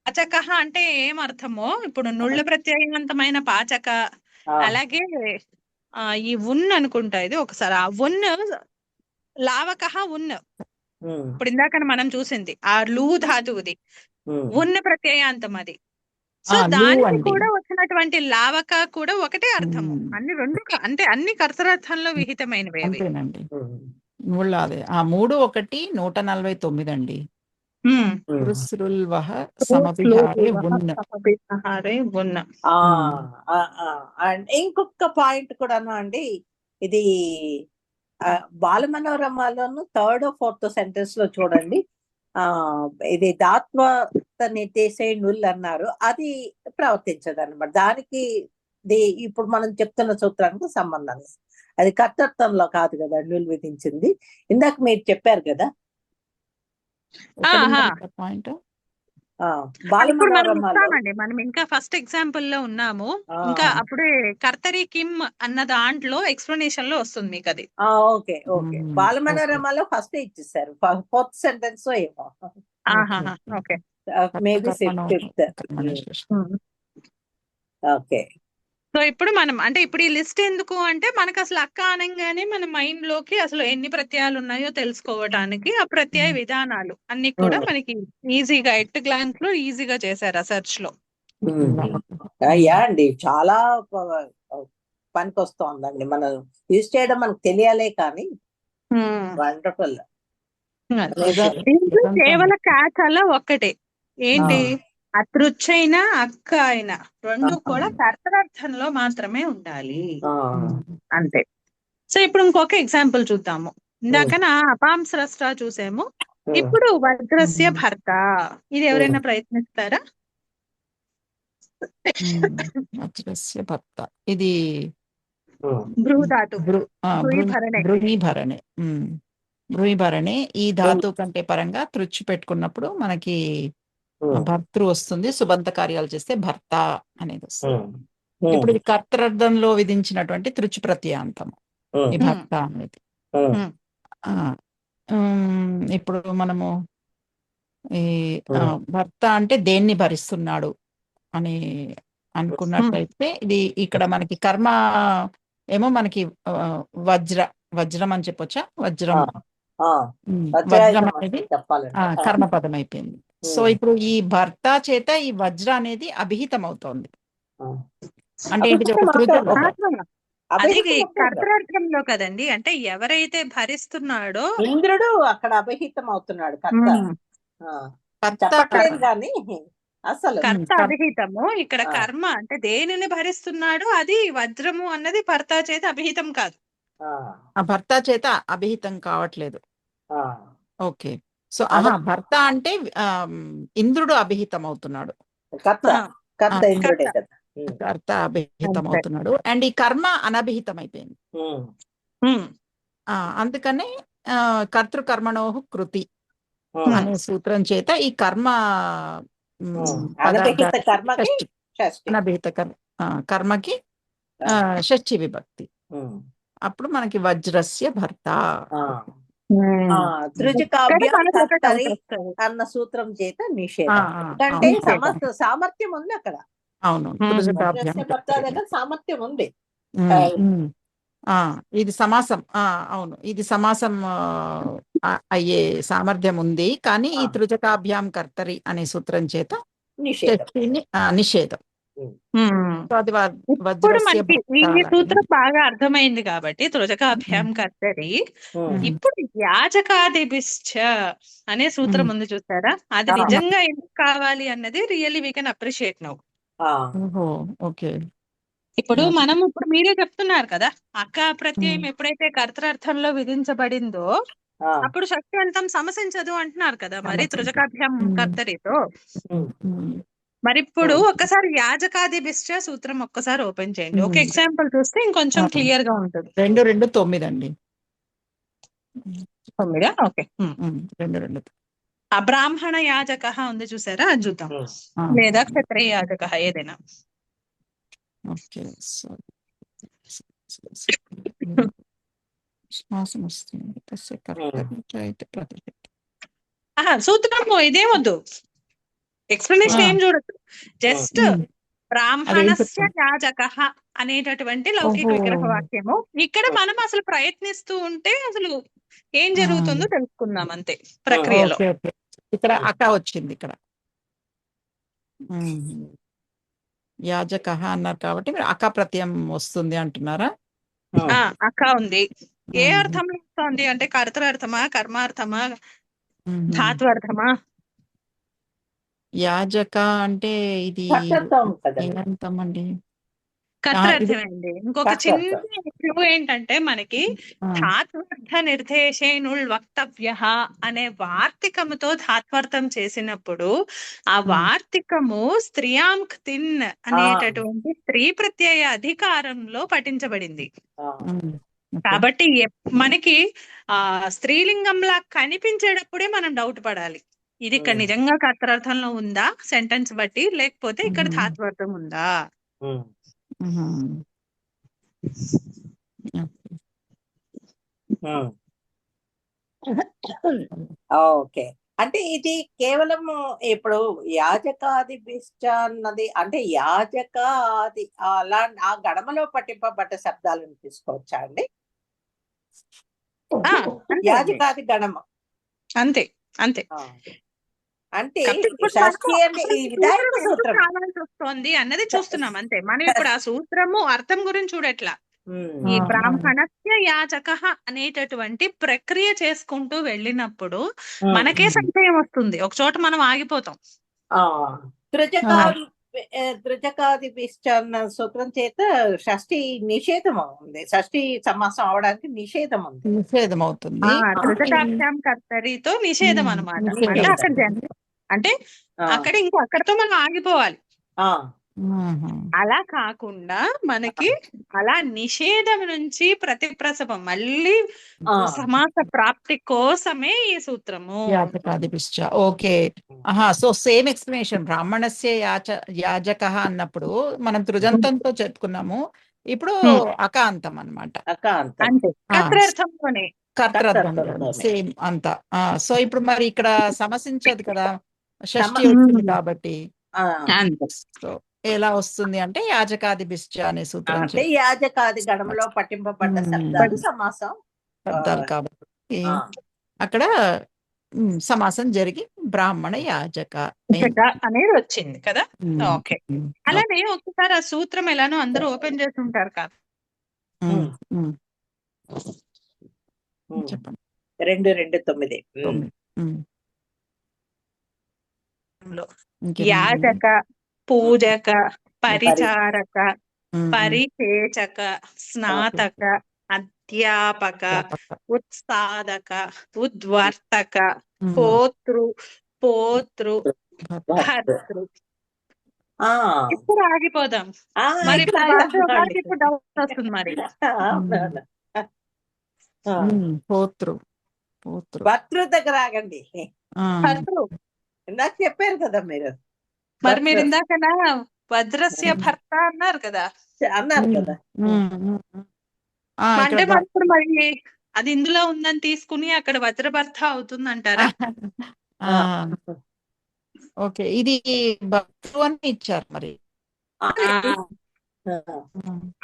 పాచక అంటే ఏం అర్థమో ఇప్పుడు నుళ్ళ ప్రత్యయంతమైన పాచక, అలాగే ఈ ఉన్ అనుకుంటా, ఇది ఒకసారి ఆ ఉన్ లావకహ ఉన్. ఇప్పుడు ఇందాక మనం చూసింది ఆ లూ ధాతువుది ఉన్న ప్రత్యయాంతం అది. సో దానికి కూడా వచ్చినటువంటి లావక కూడా ఒకటే అర్థము. అన్ని 2 అంటే అన్ని కర్తరార్థంలో విహితమైనవి. అంతేనండి. అదే ఆ 3 1 149 అండి. ఇంకొక పాయింట్ కూడాను అండి, ఇది బాలమనోరమలోను 3rd or 4th సెంటెన్స్ లో చూడండి, ఇది దాత్వత నిర్దేశే నుల్ అన్నారు. అది ప్రవర్తించదు అనమాట. దానికి ఇప్పుడు మనం చెప్తున్న సూత్రానికి సంబంధం లేదు. అది కర్తృత్వంలో కాదు కదా నుల్ విధించింది. ఇందాక మీరు చెప్పారు కదా పాయింట్. మనం ఇంకా ఫస్ట్ ఎగ్జాంపుల్ లో ఉన్నాము. ఇంకా అప్పుడే కర్తరి కిమ్ అన్న దాంట్లో ఎక్స్ప్లెనేషన్ లో వస్తుంది మీకు అది. Okay okay. బాలమనోరమలో ఫస్ట్ ఇచ్చేసారు, 4th సెంటెన్స్ ఏమో. Okay, maybe 5th. Okay. So ఇప్పుడు మనం అంటే ఇప్పుడు ఈ లిస్ట్ ఎందుకు అంటే మనకు అసలు అక్క అనగానే మన మైండ్ లోకి అసలు ఎన్ని ప్రత్యయాలు ఉన్నాయో తెలుసుకోవడానికి ఆ ప్రత్యయ విధానాలు అన్ని కూడా మనకి ఈజీగా ఎట్ గ్లాన్స్ లో ఈజీగా చేశారు ఆ సెర్చ్ లో. అయ్యా అండి, చాలా పనికి వస్తుందండి. మనం యూజ్ చేయడం మనకు తెలియాలే కానీ వండర్ఫుల్. కేవల క్యాచ్ అలా ఒక్కటే ఏంటి, అతృచ్చైనా అక్క అయినా 2 కూడా కర్తరార్థంలో మాత్రమే ఉండాలి అంతే. సో ఇప్పుడు ఇంకొక ఎగ్జాంపుల్ చూద్దాము. ఇందాక అపాంసరస్ట చూసాము, ఇప్పుడు వజ్రస్య భర్త. ఇది ఎవరైనా ప్రయత్నిస్తారా? వజ్రస్య భర్త ఇది భ్రూధాతు, భ్రూభరణే. ఈ ధాతు కంటే పరంగా తృచ్చు పెట్టుకున్నప్పుడు మనకి భర్తృ వస్తుంది. సుబంత కార్యాలు చేస్తే భర్త అనేది వస్తుంది. ఇప్పుడు ఇది కర్తృర్థంలో విధించినటువంటి తృచ్చు ప్రత్యయాంతం ఈ భర్త అనేది. ఇప్పుడు మనము ఈ భర్త అంటే దేన్ని భరిస్తున్నాడు అని అనుకున్నట్లయితే ఇది ఇక్కడ మనకి కర్మ ఏమో మనకి వజ్రం అని చెప్పొచ్చా? వజ్రం వజ్రం అనేది చెప్పాలంటే కర్మపదం అయిపోయింది. సో ఇప్పుడు ఈ భర్త చేత ఈ వజ్ర అనేది అభిహితం అవుతోంది. అంటే ఏంటిది? అది కర్తరార్థంలో కదండి. అంటే ఎవరైతే భరిస్తున్నాడో ఇంద్రుడు అక్కడ అభిహితం అవుతున్నాడు. కానీ అసలు కర్త అభిహితము ఇక్కడ కర్మ అంటే దేనిని భరిస్తున్నాడో అది వజ్రము అన్నది భర్త చేత అభిహితం కాదు. ఆ భర్త చేత అభిహితం కావట్లేదు. ఓకే. సో భర్త అంటే ఇంద్రుడు అభిహితం అవుతున్నాడు. కర్త అభిహితం అవుతున్నాడు. అండ్ ఈ కర్మ అనభిహితం అయిపోయింది. అందుకనే కర్తృకర్మణోః కృతి అనే సూత్రం చేత ఈ కర్మ అనభిహిత కర్మకి షష్ఠి విభక్తి. అప్పుడు మనకి వజ్రస్య భర్త అన్న సూత్రం చేత నిషేధం. అంటే సామర్థ్యం ఉంది అక్కడ. అవును, దగ్గర సామర్థ్యం ఉంది. ఇది సమాసం. అవును, ఇది సమాసం అయ్యే సామర్థ్యం ఉంది. కానీ ఈ త్రిజకాభ్యాం కర్తరి అనే సూత్రం చేత నిషేధం. ఇప్పుడు మనకి ఈ సూత్రం బాగా అర్థమైంది కాబట్టి త్రిజకాభ్యాం కర్తరి. ఇప్పుడు యాజకాదిభిశ్చ అనే సూత్రం ఉంది చూసారా? అది నిజంగా ఎందుకు కావాలి అన్నది really we can appreciate now. Okay. ఇప్పుడు మీరే చెప్తున్నారు కదా, అక్క ప్రత్యయం ఎప్పుడైతే కర్తరార్థంలో విధించబడిందో అప్పుడు షష్ఠి అంతం సమసించదు అంటున్నారు కదా మరి త్రిజకాభ్యాం కర్తరితో. మరి ఇప్పుడు ఒక్కసారి యాజకాదిభిశ్చ సూత్రం ఒక్కసారి ఓపెన్ చేయండి. ఒక ఎగ్జాంపుల్ చూస్తే ఇంకొంచెం క్లియర్ గా ఉంటుంది. 2:9 అండి. 9. ఓకే. 2:2 అబ్రాహ్మణ యాజక ఉంది చూసారా? అది చూద్దాం. లేదా క్షత్రియ యాజక ఏదైనా. ఓకే. సూత్రం ఇదేమొద్దు, ఎక్స్ప్లెనేషన్ ఏం చూడద్దు. జస్ట్ బ్రాహ్మణస్య యాజక అనేటటువంటి లౌకిక విగ్రహ వాక్యము. ఇక్కడ మనం అసలు ప్రయత్నిస్తూ ఉంటే అసలు ఏం జరుగుతుందో తెలుసుకుందాం అంతే ప్రక్రియలో. ఇక్కడ అక్క వచ్చింది. ఇక్కడ యాజక అన్నారు కాబట్టి మీరు అక్క ప్రత్యయం వస్తుంది అంటున్నారా? అక్క ఉంది. ఏ అర్థంలో వస్తుంది అంటే కర్తరార్థమా, కర్మార్థమా, ధాత్వార్థమా? యాజక అంటే ఇది ఏమంటాం అండి? కర్తరార్థమేండి. ఇంకొక చిన్న క్లూ ఏంటంటే మనకి ధాత్వార్థ నిర్దేశేనుల్ వక్తవ్యః అనే వార్తికముతో ధాత్వార్థం చేసినప్పుడు ఆ వార్తికము స్త్రియాం క్తిన్ అనేటటువంటి స్త్రీ ప్రత్యయ అధికారంలో పఠించబడింది. కాబట్టి మనకి స్త్రీలింగంలా కనిపించేటప్పుడే మనం డౌట్ పడాలి, ఇది ఇక్కడ నిజంగా కర్తరార్థంలో ఉందా సెంటెన్స్ బట్టి, లేకపోతే ఇక్కడ ధాత్వార్థం ఉందా. ఓకే. అంటే ఇది కేవలం ఇప్పుడు యాజకాదిభిశ్చ అన్నది అంటే యాజకాది అలా ఆ గణమలో పట్టింపబడ్డ శబ్దాలను తీసుకోవచ్చా అండి? యాజకాది గణమ అంతే అంతే. అంటే వస్తుంది అన్నది చూస్తున్నాం అంతే. మనం ఇప్పుడు ఆ సూత్రము అర్థం గురించి చూడట్లా. ఈ బ్రాహ్మణస్య యాజక అనేటటువంటి ప్రక్రియ చేసుకుంటూ వెళ్ళినప్పుడు మనకే సంశయం వస్తుంది, ఒక చోట మనం ఆగిపోతాం. త్రిజకాదిభిశ్చ అన్న సూత్రం చేత షష్ఠి నిషేధం ఉంది. షష్ఠి సమాసం అవడానికి నిషేధం ఉంది. నిషేధం అవుతుంది. త్రిజకాభ్యాం కర్తరితో నిషేధం అనమాట. అంటే అక్కడ ఇంకో అక్కడతో మనం ఆగిపోవాలి. అలా కాకుండా మనకి అలా నిషేధం నుంచి ప్రతిప్రసవం మళ్ళీ సమాస ప్రాప్తి కోసమే ఈ సూత్రము. ఓకే. So same explanation. బ్రాహ్మణస్య యాజక అన్నప్పుడు మనం తృజంతంతో చెప్పుకున్నాము, ఇప్పుడు అకాంతం అన్నమాట. కర్తరార్థంలోనే సేమ్ అంతా. సో ఇప్పుడు మరి ఇక్కడ సమసించదు కదా, షష్ఠి వచ్చింది కాబట్టి. సో ఎలా వస్తుంది అంటే యాజకాదిభిశ్చ అనే సూత్రం అంటే యాజకాది గణంలో పట్టింపబడ్డ శబ్దాలు సమాసం. శబ్దాలు కాబట్టి ఆ, అక్కడ సమాసం జరిగి బ్రాహ్మణ యాజక అనేది వచ్చింది కదా. ఓకే, అలానే ఒకసారి ఆ సూత్రం ఎలానో అందరూ ఓపెన్ చేసి ఉంటారు కదా. చెప్పండి. 2:2:9 యాజక, పూజక, పరిచారక, పరిచేచక, స్నాతక, అధ్యాపక, ఉత్సాదక, ఉద్వర్తక, పోతృ, పోతృ, భర్తృ. ఇప్పుడు ఆగిపోదాం. మరి ఇప్పుడు డౌట్ వస్తుంది మరి. పోతృ పోతృ భర్తృ దగ్గర ఆగండి. భర్తృ ఇందాక చెప్పారు కదా మీరు. మరి మీరు ఇందాకనా వజ్రస్య భర్త అన్నారు కదా. అన్నారు కదా. అంటే మరి ఇప్పుడు మరి అది ఇందులో ఉందని తీసుకుని అక్కడ వజ్రభర్త అవుతుంది అంటారా? ఓకే, ఇది భర్తృ అని ఇచ్చారు మరి.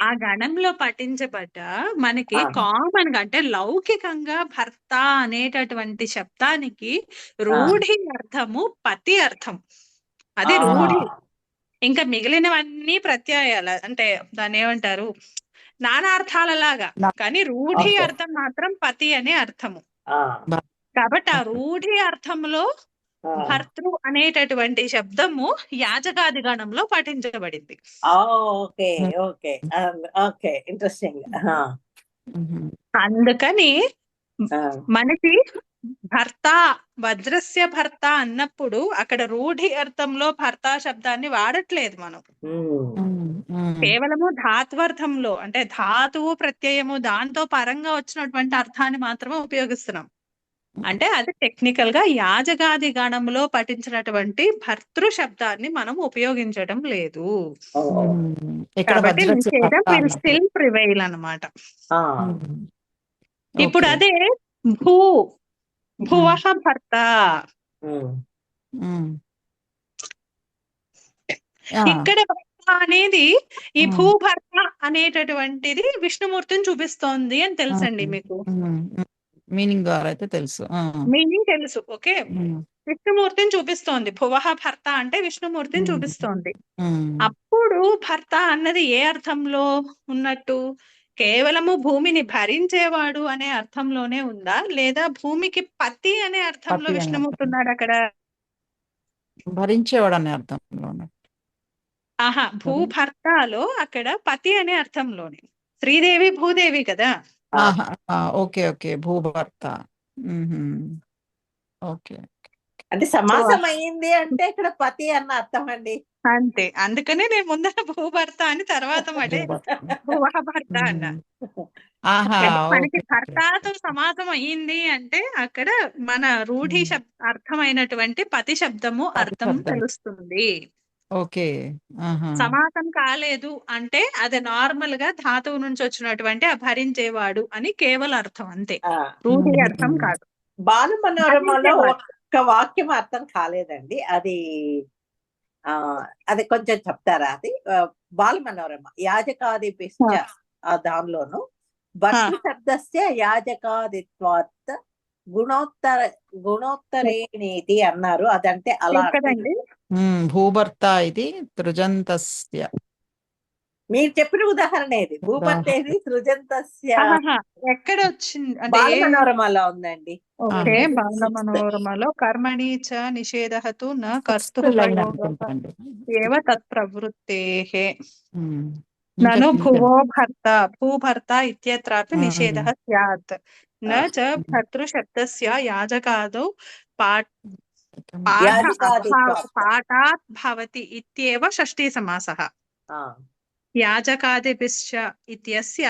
ఆ గణంలో పఠించబడ్డ మనకి కామన్ గా అంటే లౌకికంగా భర్త అనేటటువంటి శబ్దానికి రూఢి అర్థము పతి అర్థం. అది రూఢి. ఇంకా మిగిలినవన్నీ ప్రత్యయాల అంటే దాన్ని ఏమంటారు, నానార్థాలలాగా. కానీ రూఢి అర్థం మాత్రం పతి అనే అర్థము. కాబట్టి ఆ రూఢి అర్థంలో భర్తృ అనేటటువంటి శబ్దము యాజకాది గణంలో పఠించబడింది. Okay okay okay, interesting. అందుకని మనకి భర్త, వజ్రస్య భర్త అన్నప్పుడు అక్కడ రూఢి అర్థంలో భర్త శబ్దాన్ని వాడట్లేదు మనం. కేవలము ధాత్వర్థంలో అంటే ధాతువు ప్రత్యయము దాంతో పరంగా వచ్చినటువంటి అర్థాన్ని మాత్రమే ఉపయోగిస్తున్నాం. అంటే అది టెక్నికల్ గా యాజకాది గణంలో పఠించినటువంటి భర్తృ శబ్దాన్ని మనం ఉపయోగించడం లేదు. కాబట్టి నిషేధం విల్ స్టిల్ ప్రివైల్ అన్నమాట. ఇప్పుడు అదే భువః భర్త. ఇక్కడ భర్త అనేది ఈ భూభర్త అనేటటువంటిది విష్ణుమూర్తిని చూపిస్తోంది అని తెలుసండి మీకు. మీనింగ్ ద్వారా అయితే తెలుసు, మీనింగ్ తెలుసు. ఓకే, విష్ణుమూర్తిని చూపిస్తోంది. భువః భర్త అంటే విష్ణుమూర్తిని చూపిస్తోంది. అప్పుడు భర్త అన్నది ఏ అర్థంలో ఉన్నట్టు? కేవలము భూమిని భరించేవాడు అనే అర్థంలోనే ఉందా, లేదా భూమికి పతి అనే అర్థంలో విష్ణుమూర్తి ఉన్నాడు అక్కడ? భరించేవాడు అనే అర్థంలో. భూభర్తలో అక్కడ పతి అనే అర్థంలోనే. శ్రీదేవి భూదేవి కదా. Okay okay, భూభర్త. ఓకే, అంటే సమాసం అయింది అంటే ఇక్కడ పతి అన్న అర్థం అండి. అంతే, అందుకనే నేను ముందర భూభర్త అని తర్వాత మళ్ళీ భువః భర్త అన్నా. మనకి భర్తతో సమాసం అయ్యింది అంటే అక్కడ మన రూఢి అర్థమైనటువంటి పతి శబ్దము అర్థం తెలుస్తుంది. ఓకే, సమాసం కాలేదు అంటే అది నార్మల్ గా ధాతువు నుంచి వచ్చినటువంటి భరించేవాడు అని కేవలం అర్థం, అంతే. రూఢి అర్థం కాదు. బాలమనోరమలో ఒక్క వాక్యం అర్థం కాలేదండి, అది అది కొంచెం చెప్తారా? అది బాలమనోరమ యాజకాది దానిలోను భక్తి శబ్దస్య యాజకాదిత్వాత్ గుణోత్తరేణేతి అన్నారు. అదంటే అలా భూభర్త ఇది తృజంతస్య. మీరు చెప్పిన ఉదాహరణ ఏది? భూభర్త ఏది? సృజంతస్య ఎక్కడ వచ్చింది? బాలమనోరమలో ఉందండి. ఓకే, బాలమనోరమలో కర్మణి చ నిషేధః న కర్తుః ఏవ తత్ప్రవృత్తేః నను భువో భర్త భూభర్త ఇత్యత్రాపి నిషేధః స్యాత్ న చ భర్తృశబ్దస్య యాజకాదౌ పాఠాత్ భవతి ఇత్యేవ షష్ఠీ సమాసః. యాజకాదిభిశ్చ ఇత్యస్య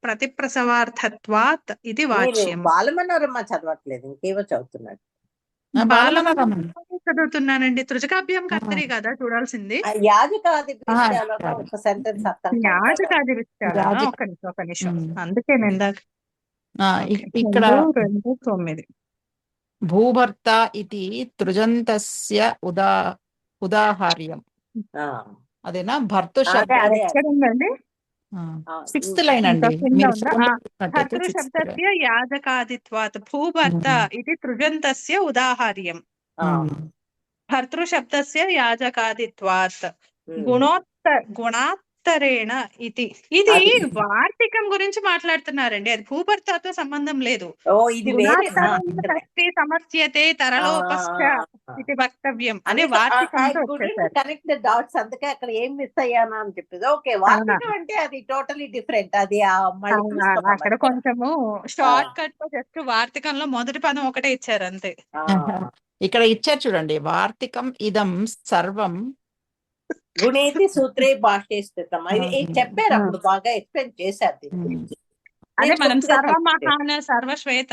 ప్రతిప్రసవార్థత్వాత్ ఇది వాచ్యం. బాలమనోరమ చదవట్లేదు, ఇంకేవో చదువుతున్నాడు. చదువుతున్నానండి. తృజకాభ్యాం కర్తరి కదా చూడాల్సింది. ఒక నిమిషం, అందుకే ఇందాక ఇక్కడ 2:9 భూభర్త ఇది తృజంతస్య ఉదాహార్యం. అదేనా భర్తృ అదే శబ్ద అదే ఎక్కడ ఉందండి? సిక్స్త్ లైన్ ఇంకా అండి. కింద మీరు ఉందా? ఫోన్ చూసినట్టయితే భర్తృ సిక్స్త్ లైన్. శబ్దస్య యాజకాదిత్వాత్ భూభర్త ఇది తృజంతస్య ఉదాహర్యం. భర్తృ శబ్దస్య యాజకాదిత్వాత్ గుణాత్తరేణ ఇది. ఇది అది వార్తికం గురించి మాట్లాడుతున్నారండి, అది భూభర్తతో సంబంధం లేదు. ఓ ఇది వేరే గుణాత్తరేణ షష్ఠి సమస్యతే తరలోపశ్చ ఇది వక్తవ్యం అనే వార్తికంతో వచ్చేసారు. కనెక్ట్ ద డాట్స్, అందుకే అక్కడ ఏం మిస్ అయ్యానా అని చెప్పేది. ఓకే, వార్తికం అంటే అది టోటలీ డిఫరెంట్. అది మళ్ళీ చూస్తాం అక్కడ అన్నమాట. కొంచెము షార్ట్ కట్ లో జస్ట్ వార్తికంలో మొదటి పదం ఒకటే ఇచ్చారు అంతే. ఇక్కడ ఇచ్చారు చూడండి, వార్తికం ఇదం సర్వం గుణేతి సూత్రే భాష్యేష్టం. ఇది చెప్పారు అప్పుడు, బాగా ఎక్స్ప్లెయిన్ చేశారు దీని గురించి. అదే నేను మనం కొద్దిగా సర్వమహాన సర్వశ్వేత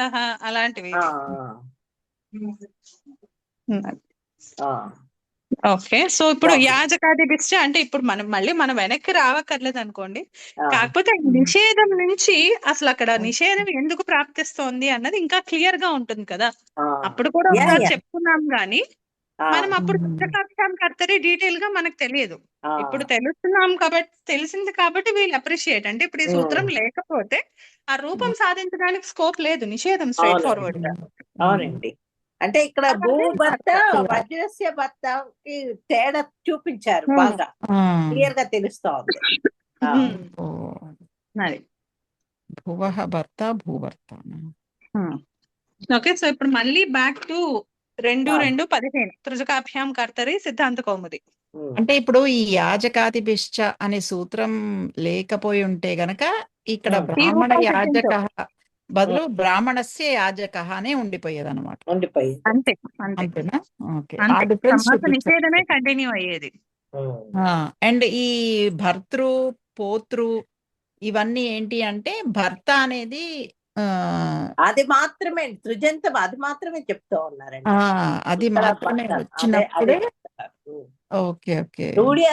అలాంటివి. ఓకే, సో ఇప్పుడు యాజకాదిభిశ్చ అంటే ఇప్పుడు మనం వెనక్కి రావక్కర్లేదు అనుకోండి. కాకపోతే నిషేధం నుంచి అసలు అక్కడ నిషేధం ఎందుకు ప్రాప్తిస్తోంది అన్నది ఇంకా క్లియర్ గా ఉంటుంది కదా. అప్పుడు కూడా ఒకసారి చెప్పుకున్నాం గానీ మనం అప్పుడు పుస్తకాక్షం కర్తరి డీటెయిల్ గా మనకు తెలియదు. ఇప్పుడు తెలుస్తున్నాం కాబట్టి, తెలిసింది కాబట్టి వీళ్ళు అప్రిషియేట్. అంటే ఇప్పుడు ఈ సూత్రం లేకపోతే ఆ రూపం సాధించడానికి స్కోప్ లేదు, నిషేధం స్ట్రైట్ ఫార్వర్డ్ గా. అవునండి, అంటే ఇక్కడ భూభర్త వజ్రస్య భర్తకి తేడా చూపించారు, బాగా క్లియర్ గా తెలుస్తా ఉంది. భువః భర్త భూభర్త. ఓకే, సో ఇప్పుడు మళ్ళీ బ్యాక్ టు 2:2:15 తృజకాభ్యాం కర్తరి సిద్ధాంత కౌముది. అంటే ఇప్పుడు ఈ యాజకాదిభిశ్చ అనే సూత్రం లేకపోయి ఉంటే గనక ఇక్కడ బ్రాహ్మణ యాజక బదులు బ్రాహ్మణస్య యాజక అనే ఉండిపోయేది అనమాట. అంతే అంతేనా? ఓకే, ఆ అంతే, డిఫరెన్స్ సమాస నిషేధమే కంటిన్యూ అయ్యేది. అండ్ ఈ భర్తృ పోతృ ఇవన్నీ ఏంటి అంటే భర్త అనేది అది మాత్రమే తృజంతం, అది మాత్రమే చెప్తూ ఉన్నారండి. అది మాత్రమే వచ్చినప్పుడే. ఓకే ఓకే, రూఢి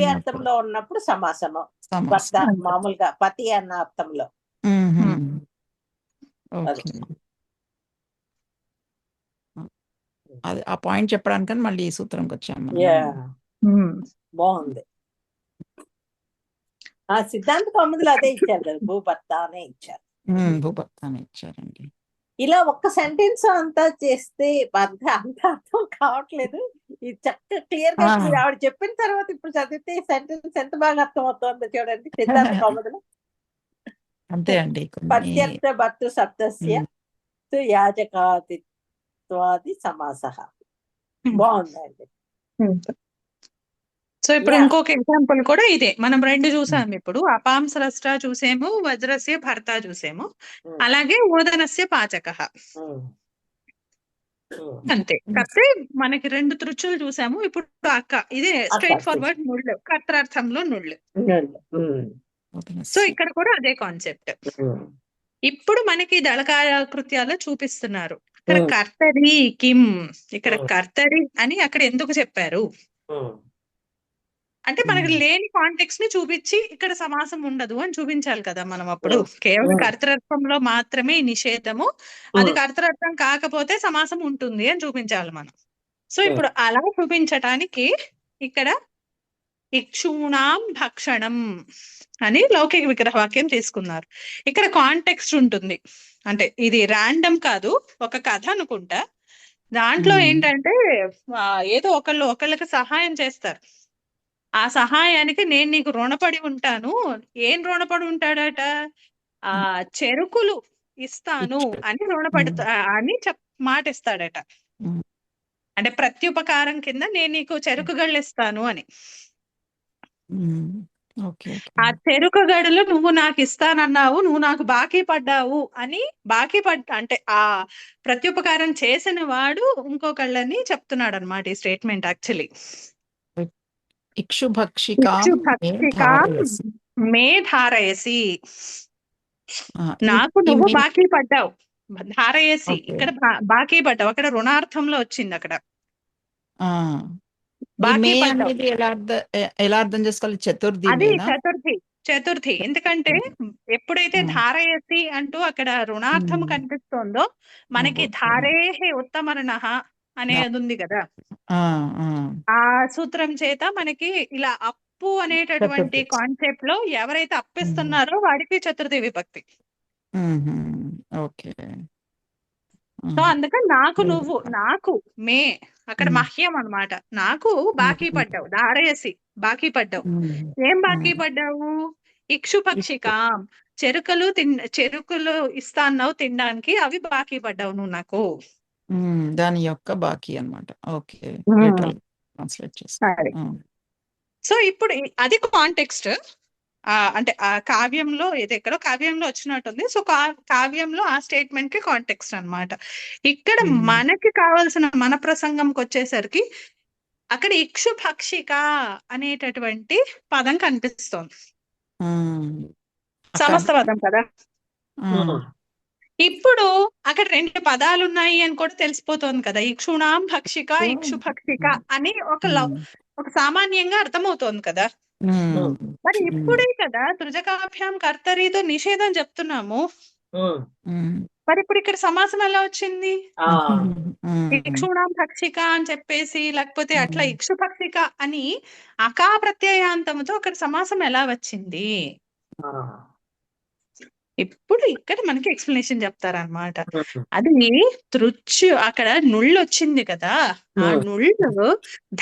అర్థంలో ఉన్నప్పుడు సమాసము భర్త, మామూలుగా పతి అన్న అర్థంలో. అది ఆ పాయింట్ చెప్పడానికని మళ్ళీ ఈ సూత్రంకి వచ్చాము. బాగుంది. ఆ సిద్ధాంత కౌముదిలో అదే ఇచ్చారు కదా, భూభర్త అనే ఇచ్చారు. భూభర్త అనే ఇచ్చారండి. ఇలా ఒక్క సెంటెన్స్ అంతా చేస్తే అంత అర్థం కావట్లేదు. ఇది చక్కగా క్లియర్ గా ఆవిడ చెప్పిన తర్వాత ఇప్పుడు చదివితే సెంటెన్స్ ఎంత బాగా అర్థం అవుతుందో చూడండి సిద్ధాంత కౌముదిలో. అంతే అండి. పత్యర్థ భర్తృ శబ్దస్య యాజకాదిత్వాది సమాసః. బాగుందండి. సో ఇప్పుడు ఇంకొక ఎగ్జాంపుల్ కూడా ఇదే, మనం 2 చూసాము ఇప్పుడు. అపాంసరస్ట చూసేము, వజ్రస్య భర్త చూసేము, అలాగే ఓదనస్య పాచకః. అంతే, కాకపోతే మనకి 2 తృచులు చూసాము. ఇప్పుడు ఇదే స్ట్రైట్ ఫార్వర్డ్ నుళ్ళు, కర్తార్థంలో నుళ్ళు. సో ఇక్కడ కూడా అదే కాన్సెప్ట్. ఇప్పుడు మనకి దళకార కృత్యాలు చూపిస్తున్నారు. ఇక్కడ కర్తరి కిం, ఇక్కడ కర్తరి అని అక్కడ ఎందుకు చెప్పారు అంటే మనకి లేని కాంటెక్స్ట్ ని చూపించి ఇక్కడ సమాసం ఉండదు అని చూపించాలి కదా మనం. అప్పుడు కేవలం కర్తృత్వంలో మాత్రమే నిషేధము, అది కర్తృత్వం కాకపోతే సమాసం ఉంటుంది అని చూపించాలి మనం. సో ఇప్పుడు అలా చూపించటానికి ఇక్కడ ఇక్షూణాం భక్షణం అని లౌకిక విగ్రహవాక్యం తీసుకున్నారు. ఇక్కడ కాంటెక్స్ట్ ఉంటుంది, అంటే ఇది ర్యాండమ్ కాదు, ఒక కథ అనుకుంటా. దాంట్లో ఏంటంటే ఏదో ఒకళ్ళకి సహాయం చేస్తారు. ఆ సహాయానికి నేను నీకు రుణపడి ఉంటాను. ఏం రుణపడి ఉంటాడట, ఆ చెరుకులు ఇస్తాను అని మాట ఇస్తాడట. అంటే ప్రత్యుపకారం కింద నేను నీకు చెరుకు గళ్ళు ఇస్తాను అని. ఆ చెరుకు గడులు నువ్వు నాకు ఇస్తానన్నావు, నువ్వు నాకు బాకీ పడ్డావు అని అంటే ఆ ప్రత్యుపకారం చేసిన వాడు ఇంకొకళ్ళని చెప్తున్నాడు అనమాట ఈ స్టేట్మెంట్. యాక్చువల్లీ మే ధారయసి, నాకు నువ్వు బాకీ పడ్డావు. ధారయసి ఇక్కడ బాకీ పడ్డావు, అక్కడ రుణార్థంలో వచ్చింది. అక్కడ ఎలా అర్థం చేసుకోవాలి? చతుర్థి, అది చతుర్థి. ఎందుకంటే ఎప్పుడైతే ధారయసి అంటూ అక్కడ రుణార్థం కనిపిస్తోందో మనకి ధారేహే ఉత్తమర్ణః అనేది ఉంది కదా, ఆ, ఆ. ఆ సూత్రం చేత మనకి ఇలా అప్పు అనేటటువంటి చతుర్థి. కాన్సెప్ట్ లో ఎవరైతే అప్పిస్తున్నారో వాడికి చతుర్థి విభక్తి. ఓకే. సో అందుకని నాకు నువ్వు, నాకు మే అక్కడ మహ్యం అన్నమాట. నాకు బాకీ పడ్డావు, దారేసి బాకీ పడ్డావు. ఏం బాకీ పడ్డావు? ఇక్షుపక్షికాం, చెరుకులు ఇస్తా అన్నావు తినడానికి, అవి బాకీ పడ్డావు నువ్వు నాకు. దాని యొక్క బాకీ అన్నమాట. ఓకే, లిటరల్ ట్రాన్స్లేట్ చేసి. సరే. సో ఇప్పుడు అది కాంటెక్స్ట్. అంటే ఆ కావ్యంలో ఇది ఎక్కడో కావ్యంలో వచ్చినట్టుంది. సో కావ్యంలో ఆ స్టేట్మెంట్ కి కాంటెక్స్ట్ అన్నమాట. ఇక్కడ మనకి కావాల్సిన మన ప్రసంగంకి వచ్చేసరికి అక్కడ ఇక్షుపక్షిక అనేటటువంటి పదం కనిపిస్తోంది. సమస్త పదం కదా. ఇప్పుడు అక్కడ 2 పదాలు ఉన్నాయి అని కూడా తెలిసిపోతుంది కదా. ఇక్షుణాం భక్షిక, ఇక్షుభక్షిక అని ఒక సామాన్యంగా అర్థమవుతోంది కదా. మరి ఇప్పుడే కదా తృజకాభ్యాం కర్తరితో నిషేధం చెప్తున్నాము. మరి ఇప్పుడు ఇక్కడ సమాసం ఎలా వచ్చింది? ఇక్షుణాం భక్షిక అని చెప్పేసి, లేకపోతే అట్లా ఇక్షుభక్షిక అని అకా ప్రత్యయాంతంతో అక్కడ సమాసం ఎలా వచ్చింది? ఇప్పుడు ఇక్కడ మనకి ఎక్స్ప్లెనేషన్ చెప్తారనమాట. అది తృచ్చు, అక్కడ నుళ్ళు వచ్చింది కదా, ఆ నుళ్ళు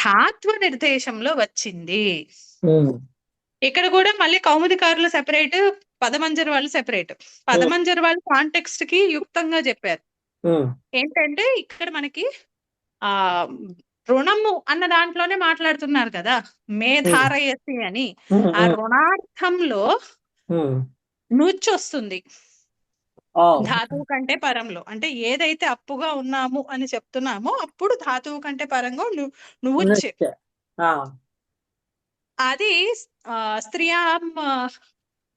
ధాత్వ నిర్దేశంలో వచ్చింది. ఇక్కడ కూడా మళ్ళీ కౌముదికారులు సెపరేట్, పదమంజరి వాళ్ళు సెపరేట్. పదమంజరి వాళ్ళు కాంటెక్స్ట్ కి యుక్తంగా చెప్పారు. ఏంటంటే ఇక్కడ మనకి ఆ రుణము అన్న దాంట్లోనే మాట్లాడుతున్నారు కదా, మేధారయసి అని. ఆ రుణార్థంలో నూచి వస్తుంది ధాతువు కంటే పరంలో. అంటే ఏదైతే అప్పుగా ఉన్నాము అని చెప్తున్నామో అప్పుడు ధాతువు కంటే పరంగా నువ్వు అది స్త్రీయాం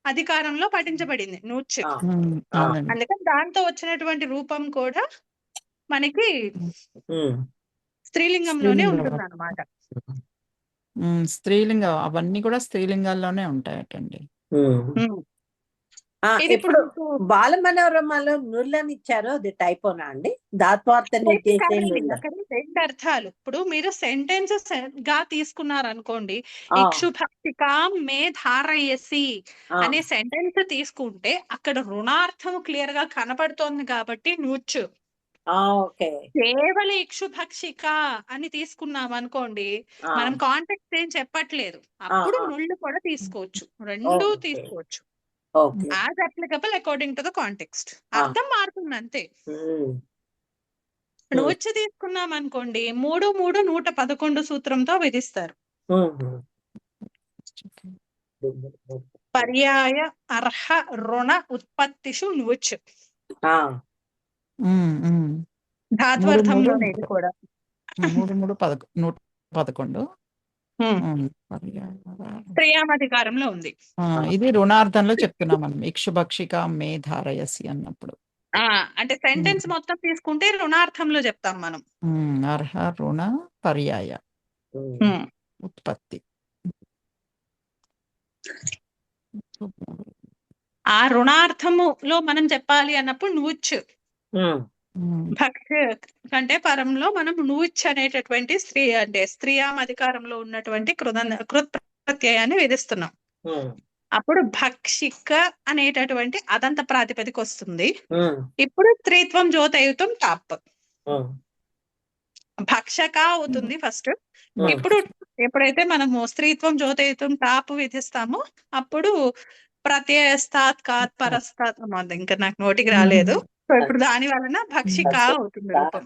అధికారంలో పఠించబడింది నూచ్. అందుకని దాంతో వచ్చినటువంటి రూపం కూడా మనకి స్త్రీలింగంలోనే ఉంటుంది అన్నమాట. స్త్రీలింగం అవన్నీ కూడా స్త్రీలింగాల్లోనే ఉంటాయటండి. ఇప్పుడు బాలమనోరమలో నుళ్ళని ఇచ్చారు, అది టైపోనా అండి? ధాత్వార్థ నిర్దేశే నుళ్ళ. 2 అర్థాలు. ఇప్పుడు మీరు సెంటెన్స్ గా తీసుకున్నారనుకోండి, ఇక్షుభక్షికాం మే ధారయసి అనే సెంటెన్స్ తీసుకుంటే అక్కడ రుణార్థం క్లియర్ గా కనపడుతోంది కాబట్టి నూచు. కేవలం ఇక్షుభక్షిక అని తీసుకున్నాం అనుకోండి, మనం కాంటెక్స్ట్ ఏం చెప్పట్లేదు, అప్పుడు నుళ్ళు కూడా తీసుకోవచ్చు, 2 తీసుకోవచ్చు. As applicable according to the context. అర్థం మారుతుంది అంతే. నూచి తీసుకున్నాం అనుకోండి, 3 3 111 సూత్రంతో విధిస్తారు. పర్యాయ అర్హ రుణ ఉత్పత్తిషు నూచ్. ధాత్వర్థంలోనే ఇది కూడా 3 3 111 స్త్రీయామధికారంలో ఉంది. ఇది రుణార్థంలో చెప్తున్నాం మనం, ఇక్షుభక్షిక మే ధారయసి అన్నప్పుడు. అంటే సెంటెన్స్ మొత్తం తీసుకుంటే రుణార్థంలో చెప్తాం మనం. అర్హ రుణ పర్యాయ ఉత్పత్తి. ఆ రుణార్థములో మనం చెప్పాలి అన్నప్పుడు నూచ్. భక్ష కంటే పరంలో మనం నూచ్ అనేటటువంటి స్త్రీయాం అధికారంలో ఉన్నటువంటి కృత్ ప్రత్యయాన్ని విధిస్తున్నాం. అప్పుడు భక్షిక అనేటటువంటి అదంత ప్రాతిపదిక వస్తుంది. ఇప్పుడు స్త్రీత్వం జ్యోతయుతం టాప్. భక్షక అవుతుంది ఫస్ట్. ఇప్పుడు ఎప్పుడైతే మనము స్త్రీత్వం జ్యోతయుతం టాప్ విధిస్తామో అప్పుడు ప్రత్యయస్తాత్ కాత్ పరస్తాత్, ఇంకా నాకు నోటికి రాలేదు. సో ఇప్పుడు దాని వలన భక్షిక అవుతుంది రూపం.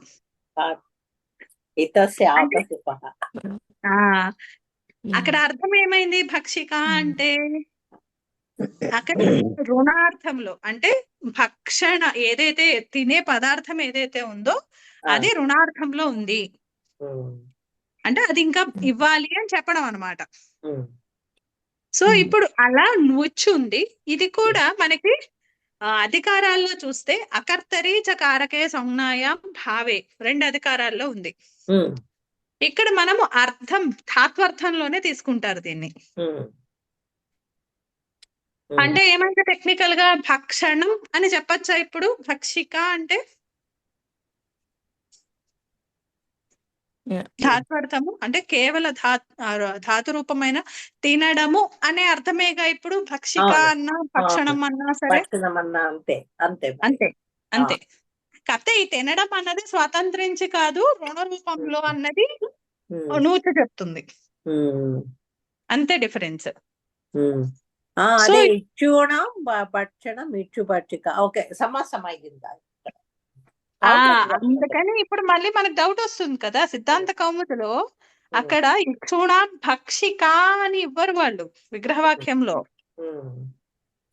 అక్కడ అర్థం ఏమైంది? భక్షిక అంటే అక్కడ రుణార్థంలో, అంటే భక్షణ ఏదైతే తినే పదార్థం ఏదైతే ఉందో అది రుణార్థంలో ఉంది, అంటే అది ఇంకా ఇవ్వాలి అని చెప్పడం అన్నమాట. సో ఇప్పుడు అలా నూచి ఉంది. ఇది కూడా మనకి అధికారాల్లో చూస్తే అకర్తరి చ కారకే సంజ్ఞాయాం భావే 2 అధికారాల్లో ఉంది. ఇక్కడ మనము అర్థం ధాత్వర్థంలోనే తీసుకుంటారు దీన్ని. అంటే ఏమంటే టెక్నికల్ గా భక్షణం అని చెప్పచ్చా ఇప్పుడు? భక్షిక అంటే ధాత్వర్థము అంటే కేవల ధాతు రూపమైన తినడము అనే అర్థమేగా ఇప్పుడు భక్షిక అవును అన్నా అవును భక్షణం అన్నా సరే. పట్టణమన్నా అంతే అంతే మరి అంతే ఆ, అంతే. కాకపోతే ఈ తినడం అన్నది స్వతంత్రించి కాదు, రుణ రూపంలో ఉమ్, అన్నది ఉమ్, నూతి చెప్తుంది. ఉమ్, అంతే డిఫరెన్స్. ఉమ్. సో అదే ఇచ్చుణం భక్షణం ఇచ్చుపచ్చిక ఓకే సమాసం అయిందా అవుతుంది అందుకని ఇప్పుడు మళ్ళీ మనకు డౌట్ వస్తుంది కదా, సిద్ధాంత కౌముదిలో అక్కడ ఇక్షూణాం భక్షిక అని ఇవ్వరు వాళ్ళు విగ్రహవాక్యంలో.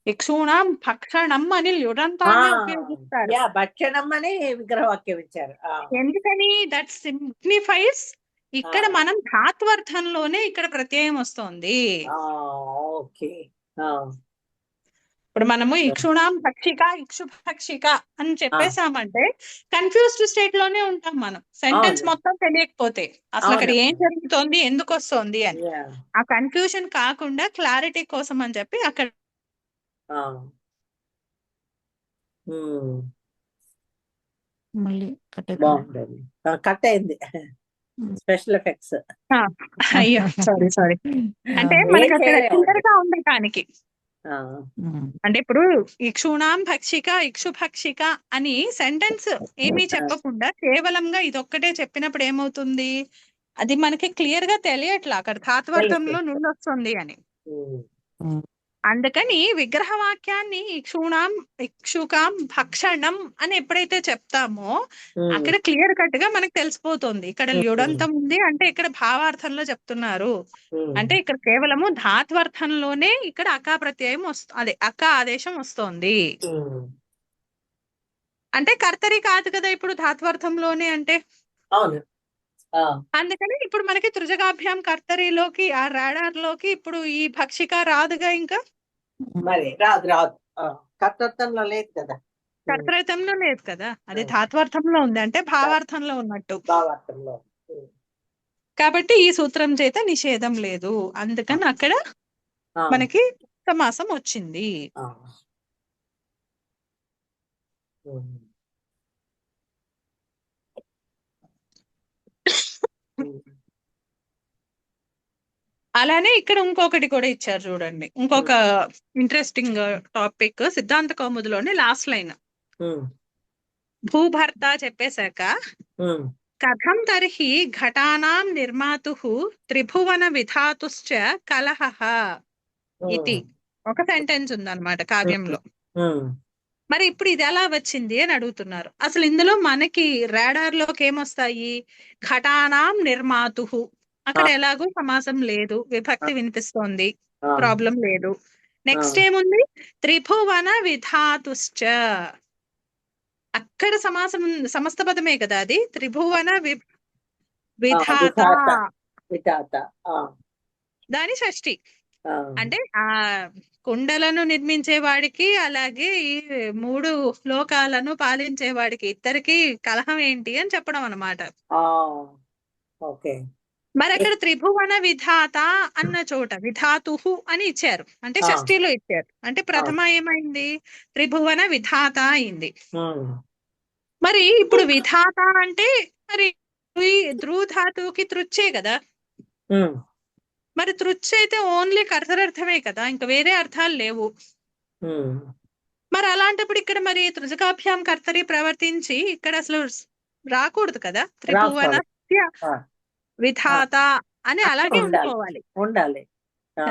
ఇక్షూణాం భక్షణం అని లుడంతాన్ని ఉపయోగిస్తారు. యా భక్షణం అని విగ్రహవాక్యం ఇచ్చారు ఎందుకని? దట్ సిగ్నిఫైస్ ఇక్కడ మనం ధాత్వర్థంలోనే ఇక్కడ ప్రత్యయం వస్తుంది. ఓకే ఇప్పుడు మనము ఇక్షుణాం భక్షిక ఇక్షు భక్షిక అని చెప్పేసామంటే కన్ఫ్యూజ్డ్ స్టేట్ లోనే ఉంటాం మనం, సెంటెన్స్ అవును మొత్తం తెలియకపోతే అసలు అక్కడ అవును ఏం జరుగుతోంది ఎందుకు వస్తుంది అని. యా ఆ కన్ఫ్యూజన్ కాకుండా క్లారిటీ కోసం అని చెప్పి అక్కడ మళ్ళీ కట్ బాగుంటుంది కట్ అయింది స్పెషల్ ఎఫెక్ట్స్ అయ్యో సారీ అంటే ఏం మనకి అక్కడ చేయలేము క్లియర్ గా ఉండటానికి. ఆ, అంటే ఇప్పుడు ఇక్షుణాం భక్షిక ఇక్షు భక్షిక అని సెంటెన్స్ ఏమీ చెప్పకుండా కేవలంగా ఇదొక్కటే చెప్పినప్పుడు ఏమవుతుంది, అది మనకి క్లియర్ గా తెలియట్లా అక్కడ ధాత్వర్థంలో నుండి వస్తుంది అని. అందుకని విగ్రహవాక్యాన్ని ఇక్షుణాం ఇక్షుకాం భక్షణం అని ఎప్పుడైతే చెప్తామో అక్కడ క్లియర్ కట్ గా మనకు తెలిసిపోతుంది ఇక్కడ ల్యుడంతం ఉంది అంటే ఇక్కడ భావార్థంలో చెప్తున్నారు. అంటే ఇక్కడ కేవలము ధాత్వర్థంలోనే ఇక్కడ అకా ప్రత్యయం అదే అకా ఆదేశం వస్తోంది. అంటే కర్తరి కాదు కదా ఇప్పుడు ధాత్వర్థంలోనే అంటే. అవును అందుకని ఇప్పుడు మనకి త్రిజగాభ్యాం కర్తరిలోకి ఆ రాడార్ లోకి ఇప్పుడు ఈ భక్షిక రాదుగా, ఇంకా మరి రాదు రాదు కర్తృత్వంలో లేదు కదా కర్తృత్వంలో లేదు కదా, అది ధాత్వార్థంలో ఉంది అంటే భావార్థంలో ఉన్నట్టు. భావార్థంలో కాబట్టి ఈ సూత్రం చేత నిషేధం లేదు, అందుకని అక్కడ మనకి సమాసం వచ్చింది. అలానే ఇక్కడ ఇంకొకటి కూడా ఇచ్చారు చూడండి, ఇంకొక ఇంట్రెస్టింగ్ టాపిక్ సిద్ధాంత కౌముదిలోనే లాస్ట్ లైన్ భూభర్త చెప్పేశాక కథం తర్హి ఘటానాం నిర్మాతుః త్రిభువన విధాతుశ్చ కలహః ఇది ఒక సెంటెన్స్ ఉందన్నమాట కావ్యంలో. మరి ఇప్పుడు ఇది ఎలా వచ్చింది అని అడుగుతున్నారు. అసలు ఇందులో మనకి రాడార్ లోకి ఏమొస్తాయి, ఘటానాం నిర్మాతుః అక్కడ ఎలాగో సమాసం లేదు, విభక్తి వినిపిస్తోంది, ప్రాబ్లం లేదు. నెక్స్ట్ ఏముంది, త్రిభువన విధాతుశ్చ అక్కడ సమాసం సమస్త పదమే కదా అది, త్రిభువన విధాత దాని షష్ఠి. అంటే ఆ కుండలను నిర్మించే వాడికి అలాగే ఈ 3 లోకాలను పాలించే వాడికి ఇద్దరికి కలహం ఏంటి అని చెప్పడం అన్నమాట. మరి అక్కడ త్రిభువన విధాత అన్న చోట విధాతుహు అని ఇచ్చారు అంటే షష్ఠిలో ఇచ్చారు, అంటే ప్రథమ ఏమైంది, త్రిభువన విధాత అయింది. మరి ఇప్పుడు విధాత అంటే మరి ధ్రుధాతువుకి తృచ్చే కదా, మరి తృచ్చ అయితే ఓన్లీ కర్తరర్థమే కదా, ఇంకా వేరే అర్థాలు లేవు. మరి అలాంటప్పుడు ఇక్కడ మరి త్రిజగాభ్యాం కర్తరి ప్రవర్తించి ఇక్కడ అసలు రాకూడదు కదా, త్రిభువన విధాత అని అలాగే ఉండాలి,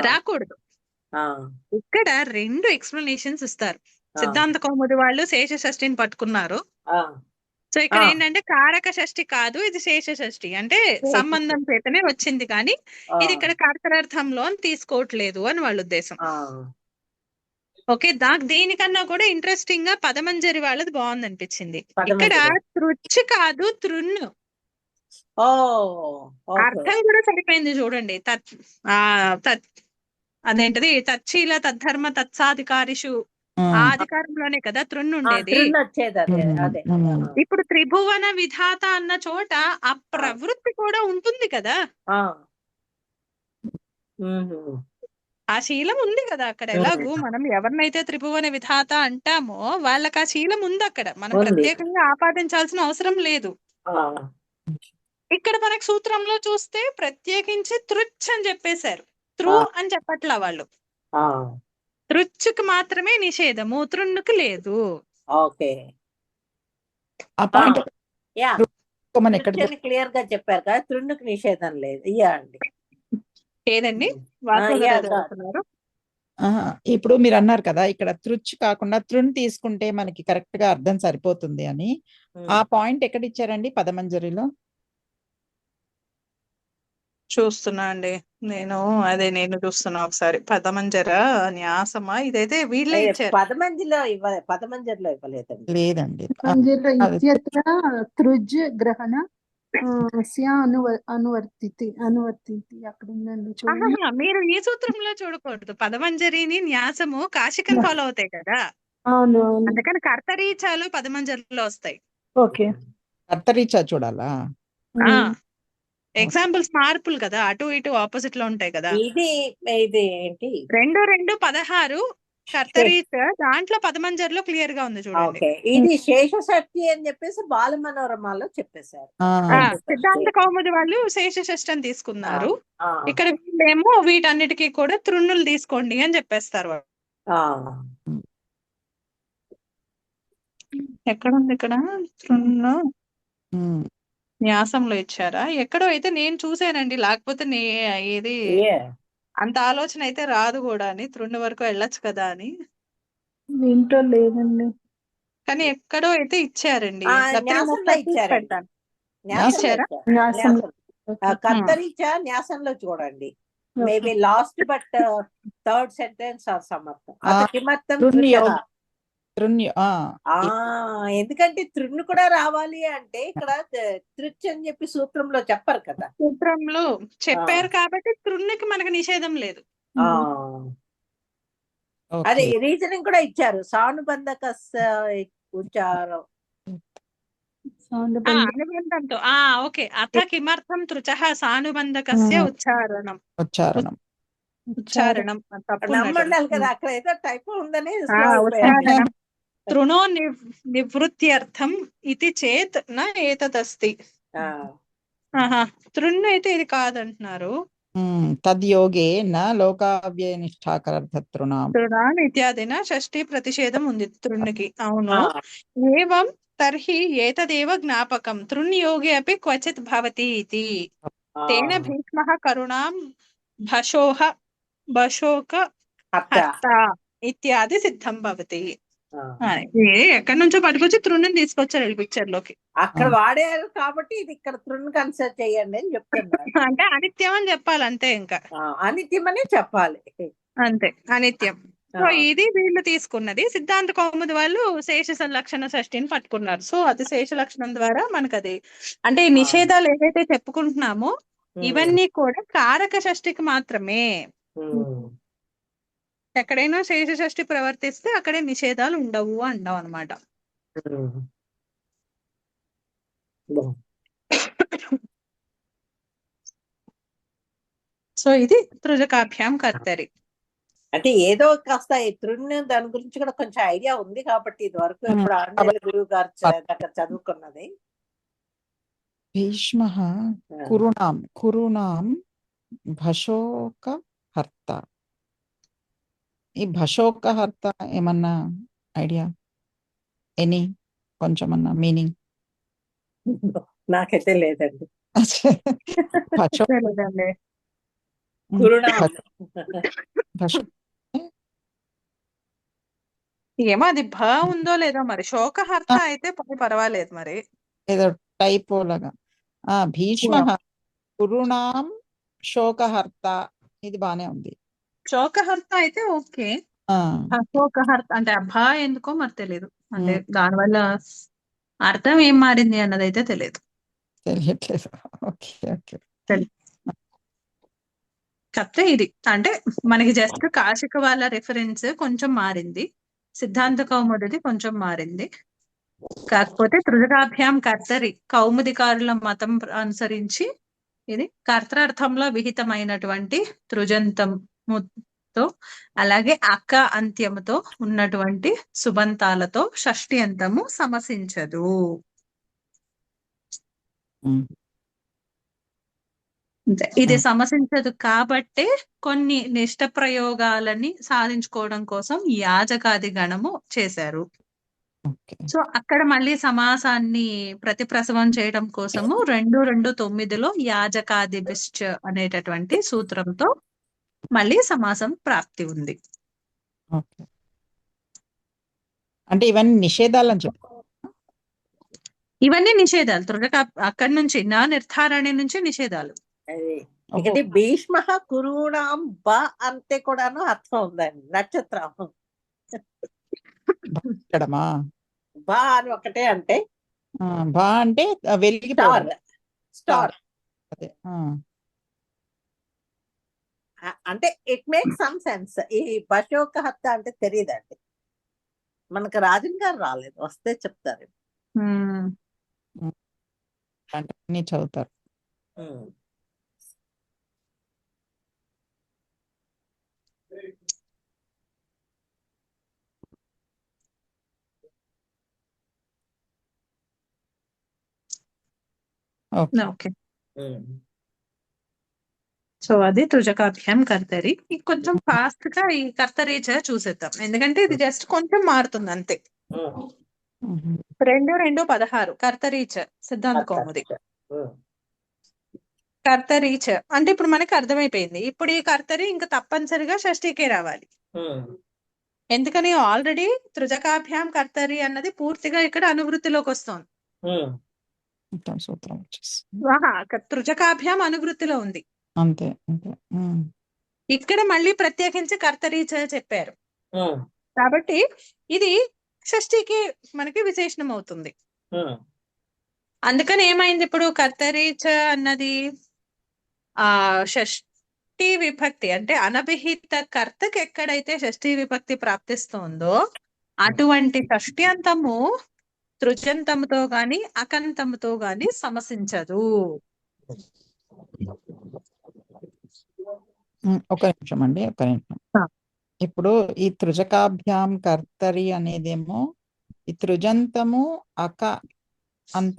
రాకూడదు. ఇక్కడ 2 ఎక్స్ప్లెనేషన్స్ ఇస్తారు. సిద్ధాంత కౌముది వాళ్ళు శేష షష్ఠిని పట్టుకున్నారు. సో ఇక్కడ ఏంటంటే కారక షష్ఠి కాదు, ఇది శేష షష్ఠి, అంటే సంబంధం చేతనే వచ్చింది కానీ ఇది ఇక్కడ కర్తరార్థంలో తీసుకోవట్లేదు అని వాళ్ళ ఉద్దేశం. ఓకే, దీనికన్నా కూడా ఇంట్రెస్టింగ్ గా పదమంజరి వాళ్ళది బాగుంది అనిపించింది. ఇక్కడ తృచ్చు కాదు తృన్ను, అర్థం కూడా సరిపోయింది చూడండి. అదేంటది తచ్చీల తద్ధర్మ తత్సాధికారిషు ఆ అధికారంలోనే కదా తృన్ను ఉండేది. ఇప్పుడు త్రిభువన విధాత అన్న చోట ఆ ప్రవృత్తి కూడా ఉంటుంది కదా, ఆ శీలం ఉంది కదా అక్కడ. ఎలాగూ మనం ఎవరినైతే త్రిభువన విధాత అంటామో వాళ్ళకి ఆ శీలం ఉంది అక్కడ, మనం ప్రత్యేకంగా ఆపాదించాల్సిన అవసరం లేదు. ఇక్కడ మనకి సూత్రంలో చూస్తే ప్రత్యేకించి తృచ్ అని చెప్పేశారు. త్రు అని చెప్పట్లా వాళ్ళు. తృచ్చుకి మాత్రమే నిషేధము, తృన్నుకి లేదు. ఓకే, ఆ పాయింట్ యా మనం ఎక్కడ క్లియర్ గా చెప్పారు కదా, తృన్నుకి నిషేధం లేదు. యా అండి, ఏదండి యా చదువుతున్నారు. ఇప్పుడు మీరు అన్నారు కదా ఇక్కడ తృచ్ కాకుండా తృణ్ తీసుకుంటే మనకి కరెక్ట్ గా అర్థం సరిపోతుంది అని. ఆ పాయింట్ ఎక్కడ ఇచ్చారండి పదమంజరిలో? చూస్తున్నా అండి నేను చూస్తున్నా ఒకసారి. పదమంజర న్యాసమా ఇదైతే వీళ్ళే ఇచ్చారు. పదమంజరిలో ఇవ్వలేదండి. లేదండి. ఇత్యత్ర తృజ్ గ్రహణ అనువర్తితి అక్కడ ఉందండి చూడండి. మీరు ఈ సూత్రంలో చూడకూడదు. పదమంజరిని న్యాసము కాశికలు ఫాలో అవుతాయి కదా, అవును, అందుకని కర్తరీచాలు పదమంజరిలో వస్తాయి. ఓకే, కర్తరీచా చూడాలా? ఎగ్జాంపుల్స్ మార్పులు కదా, అటు ఇటు ఆపోజిట్ లో ఉంటాయి కదా. ఇది ఏంటి 2 16 కర్తరీచ, దాంట్లో పదమంజరిలో క్లియర్ గా ఉంది చూడండి. ఇది శేష షష్ఠి అని చెప్పేసి బాల మనోరమాలో చెప్పేశారు. సిద్ధాంత కౌముది వాళ్ళు శేష షష్ఠి అని తీసుకున్నారు. ఇక్కడ వీళ్ళేమో వీటన్నిటికీ కూడా తృణులు తీసుకోండి అని చెప్పేస్తారు. ఎక్కడ ఉంది ఇక్కడ తృణ్? న్యాసంలో ఇచ్చారా? ఎక్కడో అయితే నేను చూసానండి, లేకపోతే ఏది అంత ఆలోచన అయితే రాదు కూడా అని, తృణ్ వరకు వెళ్ళొచ్చు కదా అని. దీంట్లో లేదండి, కానీ ఎక్కడో అయితే ఇచ్చారండి. కర్తరీచ న్యాసంలో చూడండి, maybe last but third sentence are సమర్థం. ఎందుకంటే తృణ్ కూడా రావాలి అంటే ఇక్కడ తృచ్ అని చెప్పి సూత్రంలో చెప్పరు కదా. సూత్రంలో చెప్పారు కాబట్టి తృణ్కి మనకు నిషేధం లేదు. అదే రీజనింగ్ కూడా ఇచ్చారు, సానుబంధక ఉచ్చారం అనుబంధంతో. ఓకే, అథ కిమర్థం తృచః సానుబంధకస్య ఉచ్చారణం. నమ్మండాలి కదా, అక్కడ ఏదో టైప్ ఉందని. ఉచ్చారణం తృణో నివృత్త్యర్థం ఇది చేత్ న ఏతదస్తి. తృణ్ అయితే ఇది కాదంటున్నారు. తద్యోగే న లోకావ్యయ నిష్ఠాకరర్థతృణాం ఇత్యాదిన షష్ఠి ప్రతిషేధం ఉంది తృణ్కి. అవును. ఏవం తర్హి ఏతదేవ జ్ఞాపకం తృణ్ యోగే అపి క్వచిత్ భవతి ఇతి. తేన భీష్మః కరుణాం భశోక హర్త ఇత్యాది సిద్ధం భవతి. ఎక్కడి నుంచో పట్టుకొచ్చి తృణ్ని తీసుకొచ్చారు పిక్చర్ లోకి. అక్కడ వాడారు కాబట్టి ఇది ఇక్కడ తృణ్ కన్సిడర్ చేయండి అని చెప్తున్నారు. అంటే అనిత్యం అని చెప్పాలి అంతే, ఇంకా అనిత్యం అనే చెప్పాలి అంతే, అనిత్యం. సో ఇది వీళ్ళు తీసుకున్నది. సిద్ధాంత కౌముది వాళ్ళు శేష లక్షణ షష్ఠిని పట్టుకున్నారు. సో అది శేష లక్షణం ద్వారా మనకు అది అంటే ఈ నిషేధాలు ఏదైతే చెప్పుకుంటున్నామో ఇవన్నీ కూడా కారక షష్ఠికి మాత్రమే. ఎక్కడైనా శేష షష్ఠి ప్రవర్తిస్తే అక్కడే నిషేధాలు ఉండవు అంటాం అనమాట. సో ఇది తృజకాభ్యాం కర్తరి. అంటే ఏదో కాస్త తృణ్ దాని గురించి కూడా కొంచెం ఐడియా ఉంది కాబట్టి ఇది వరకు ఇప్పుడు ఆంజనేయ గురువు గారు దగ్గర చదువుకున్నది. భీష్మః కురుణాం భశోక హర్త. ఈ భశోక హర్త ఏమన్నా ఐడియా? కొంచెమన్నా మీనింగ్? నాకైతే లేదండి. ఏమో అది భ ఉందో లేదో మరి. శోకహర్త అయితే పర్వాలేదు మరి, ఏదో టైప్ లాగా. భీష్మః కురుణాం శోకహర్త, ఇది బానే ఉంది. శోకహర్త అయితే ఓకే. అశోకహర్త అంటే భ ఎందుకో మరి తెలియదు, అంటే దానివల్ల అర్థం ఏం మారింది అన్నది అయితే తెలియట్లేదు. కాకపోతే ఇది అంటే మనకి జస్ట్ కాశిక వాళ్ళ రిఫరెన్స్ కొంచెం మారింది, సిద్ధాంత కౌముదిది కొంచెం మారింది. కాకపోతే తృజకాభ్యాం కర్తరి కౌముదికారుల మతం అనుసరించి ఇది కర్తార్థంలో విహితమైనటువంటి తృజంతముతో అలాగే అక్క అంత్యముతో ఉన్నటువంటి సుబంతాలతో షష్ఠి అంతము సమసించదు. అంతే. ఇది ఆ, సమసించదు కాబట్టే కొన్ని నిష్ట ప్రయోగాలని సాధించుకోవడం కోసం యాజకాది గణము చేశారు. ఓకే. సో అక్కడ మళ్ళీ సమాసాన్ని ప్రతిప్రసవం చేయడం కోసము 2:2:9లో యాజకాదిభిశ్చ అనేటటువంటి సూత్రంతో మళ్ళీ సమాసం ప్రాప్తి ఉంది. ఓకే. అంటే ఇవన్నీ నిషేధాలని చెప్పు. ఇవన్నీ నిషేధాలు. అక్కడి నుంచి నా నిర్ధారణ నుంచి నిషేధాలు. అది ఓహో. ఇక్కడ భీష్మ కురుణాం బ అంతే కూడాను అర్థం ఉందండి. నక్షత్రం భక్షడమా? బ అని ఒకటే అంటే బా అంటే వెలిగిపోవడం. స్టార్ అదే. అంటే ఇట్ మేక్ సమ్ సెన్స్. ఈ బశోక హత్య అంటే తెలియదండి మనకు. రాజన్ గారు రాలేదు, వస్తే చెప్తారు. అంటే అన్ని చదువుతారు. ఓకే. ఓకే. సో అది తుజకాభ్యాం కర్తరి. కొంచెం ఫాస్ట్ గా ఈ కర్తరీచ చూసేద్దాం, ఎందుకంటే ఇది జస్ట్ కొంచెం మారుతుంది అంతే. 2:2:16 కర్తరీచ సిద్ధాంత కౌముది. కర్తరీచ అంటే ఇప్పుడు మనకి అర్థమైపోయింది. ఇప్పుడు ఈ కర్తరి ఇంకా తప్పనిసరిగా షష్ఠీకే రావాలి. ఎందుకని ఆల్రెడీ త్రిజకాభ్యాం కర్తరి అన్నది పూర్తిగా ఇక్కడ అనువృత్తిలోకి వస్తుంది. మొత్తం సూత్రం వచ్చేసి త్రిజకాభ్యాం అనువృత్తిలో ఉంది. అంతే అంతే. ఇక్కడ మళ్ళీ ప్రత్యేకించి కర్తరీచ చెప్పారు కాబట్టి ఇది షష్ఠీకి మనకి విశేషణం అవుతుంది. అందుకని ఏమైంది ఇప్పుడు కర్తరీచ అన్నది షష్ఠీ విభక్తి అంటే అనభిహిత కర్తకి ఎక్కడైతే షష్ఠీ విభక్తి ప్రాప్తిస్తుందో అటువంటి షష్ఠ్యంతము తృజంతముతో గాని అకంతముతో గాని సమసించదు. ఒక నిమిషం అండి, ఒక నిమిషం. ఇప్పుడు ఈ త్రిజకాభ్యాం కర్తరి అనేదేమో ఈ తృజంతము అక అంత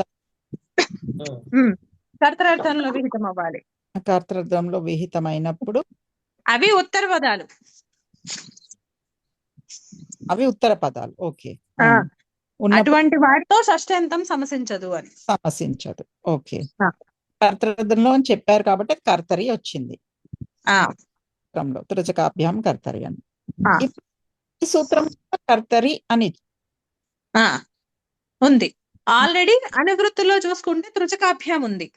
కర్తరార్థంలో విహితం అవ్వాలి. కర్తృత్వంలో విహితమైనప్పుడు అవి ఉత్తర పదాలు. అవి ఉత్తర పదాలు. ఓకే. అటువంటి వాటితో షష్ఠ్యంతం సమసించదు అని. సమసించదు. ఓకే. కర్తృత్వంలో అని చెప్పారు కాబట్టి కర్తరి వచ్చింది. త్రిజకాభ్యాం కర్తరి అని ఈ సూత్రం కర్తరి అని ఉంది. ఆల్రెడీ అనువృత్తిలో చూసుకుంటే త్రిజకాభ్యాం ఉంది.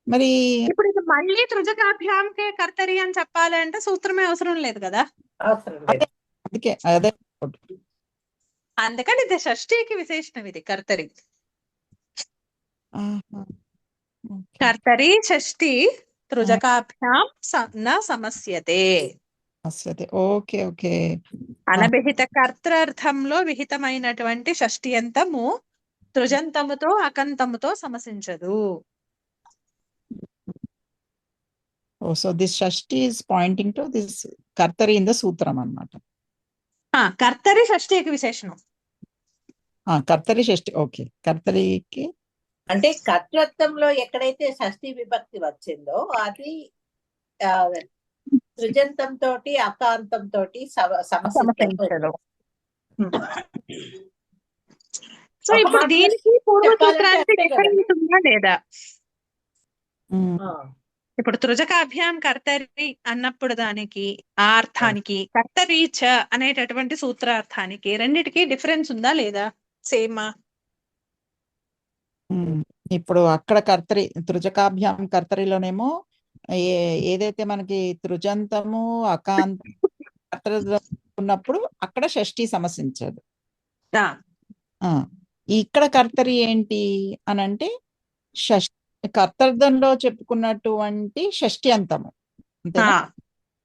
మరి ఇప్పుడు ఇది మళ్ళీ త్రిజకాభ్యాంకే కర్తరి అని చెప్పాలి అంటే సూత్రమే అవసరం లేదు కదా. అందుకే అదే అందుకని ఇది షష్ఠీకి విశేషణం. ఇది కర్తరి. కర్తరి షష్ఠి త్రిజకాభ్యాం న సమస్యతే. Okay okay. అనభిహిత కర్తర్థంలో విహితమైనటువంటి షష్ఠ్యంతము తృజంతముతో అకంతముతో సమసించదు. సో దిస్ షష్ఠి ఇస్ పాయింటింగ్ టు దిస్ కర్తరి ఇన్ ద సూత్రం అన్నమాట. కర్తరి షష్ఠికి విశేషణం. కర్తరి షష్ఠి. ఓకే. కర్తరికి అంటే కర్తృత్వంలో ఎక్కడైతే షష్ఠి విభక్తి వచ్చిందో అది సృజంతం తోటి అకాంతం తోటి సమసించదు. సో ఇప్పుడు దీనికి పూర్వసూత్రానికి డిఫరెన్స్ ఉందా లేదా? ఇప్పుడు త్రిజకాభ్యాం కర్తరి అన్నప్పుడు దానికి ఆ అర్థానికి కర్తరీచ అనేటటువంటి సూత్రార్థానికి రెండిటికి డిఫరెన్స్ ఉందా లేదా? సేమా? ఇప్పుడు అక్కడ కర్తరి త్రిజకాభ్యాం కర్తరిలోనేమో ఏదైతే మనకి తృజంతము అకాంతం ఉన్నప్పుడు అక్కడ షష్ఠి సమసించదు. ఇక్కడ కర్తరి ఏంటి అని అంటే కర్తర్థంలో చెప్పుకున్నటువంటి షష్ఠ్యంతము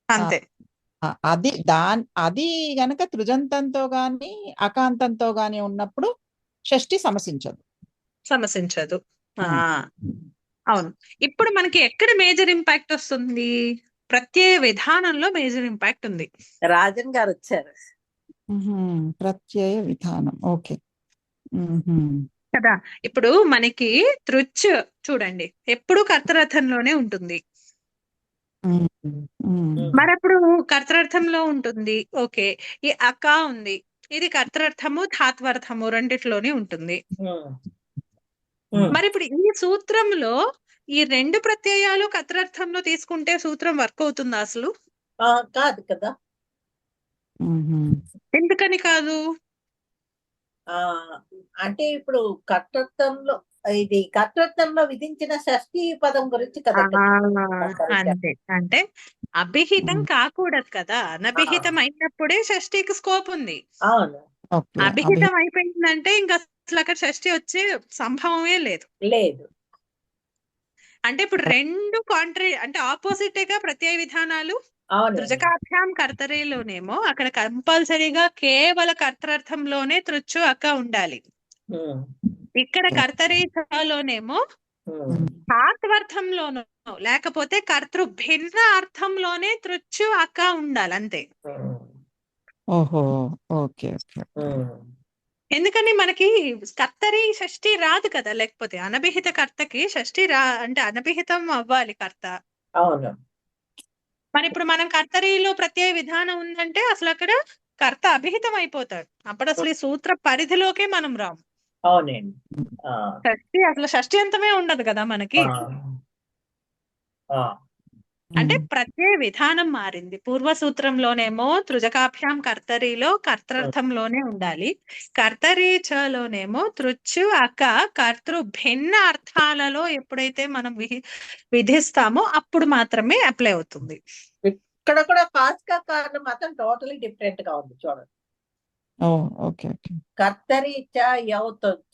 అంతే. అది గనక తృజంతంతో గాని అకాంతంతో గాని ఉన్నప్పుడు షష్ఠి సమసించదు. అవును. ఇప్పుడు మనకి ఎక్కడ మేజర్ ఇంపాక్ట్ వస్తుంది? ప్రత్యయ విధానంలో మేజర్ ఇంపాక్ట్ ఉంది. రాజన్ గారు వచ్చారు. ప్రత్యయ విధానం. ఓకే కదా. ఇప్పుడు మనకి తృచ్ చూడండి ఎప్పుడు కర్తరథంలోనే ఉంటుంది. ఉమ్, ఉమ్, మరి అప్పుడు కర్తరార్థంలో ఉంటుంది. ఓకే, ఈ అక ఉంది, ఇది కర్తరార్థము ధాత్వర్థము రెండిట్లోనే ఉంటుంది. మరి ఇప్పుడు ఈ సూత్రంలో ఈ రెండు ప్రత్యయాలు కర్తరార్థంలో తీసుకుంటే సూత్రం వర్క్ అవుతుందా అసలు? కాదు కదా. ఉమ్. ఎందుకని కాదు? ఆ అంటే ఇప్పుడు ఇది కర్తృత్వంలో విధించిన షష్ఠీ పదం గురించి కదా ఇక్కడ మాట్లాడారు. అంతే, అంటే అభిహితం కాకూడదు కదా, అనభిహితం అయినప్పుడే షష్ఠీకి స్కోప్ ఉంది. అవును, ఓకే, అభిహితం అయిపోయిందంటే ఇంకా అసలు అక్కడ షష్ఠి వచ్చే సంభవమే లేదు. లేదు. అంటే ఇప్పుడు రెండు అంటే ఆపోజిటేగా ప్రత్యయ విధానాలు. అవును, తృజకాభ్యాం కర్తరిలోనేమో అక్కడ కంపల్సరీగా కేవల కర్తరార్థంలోనే తృచ్చు అక్క ఉండాలి. ఇక్కడ కర్తరీలోనేమో ధాత్వర్థంలోనో లేకపోతే కర్తృ భిన్న అర్థంలోనే తృచ్చు అక్క ఉండాలి అంతే. ఓహో, ఓకే ఓకే. ఎందుకని మనకి కర్తరి షష్ఠి రాదు కదా, లేకపోతే అనభిహిత కర్తకి షష్ఠి అంటే అనభిహితం అవ్వాలి కర్త. అవును, మరి ఇప్పుడు మనం కర్తరిలో ప్రత్యయ విధానం ఉందంటే అసలు అక్కడ కర్త అభిహితం అయిపోతాడు. అప్పుడు అసలు ఈ సూత్ర పరిధిలోకే మనం రాము. అవునండి. షష్ఠి అసలు షష్ఠి అంతమే ఉండదు కదా మనకి. అంటే ప్రత్యయ విధానం మారింది. పూర్వ సూత్రంలోనేమో తృజకాభ్యాం కర్తరిలో కర్తర్థంలోనే ఉండాలి. కర్తరీచలోనేమో తృచ్చు అక కర్తృ భిన్న అర్థాలలో ఎప్పుడైతే మనం విధిస్తామో అప్పుడు మాత్రమే అప్లై అవుతుంది. ఇక్కడ కూడా పాస్కా కారణం మాత్రం టోటలీ డిఫరెంట్ గా ఉంది చూడండి. Okay okay. కర్తరీచ యౌ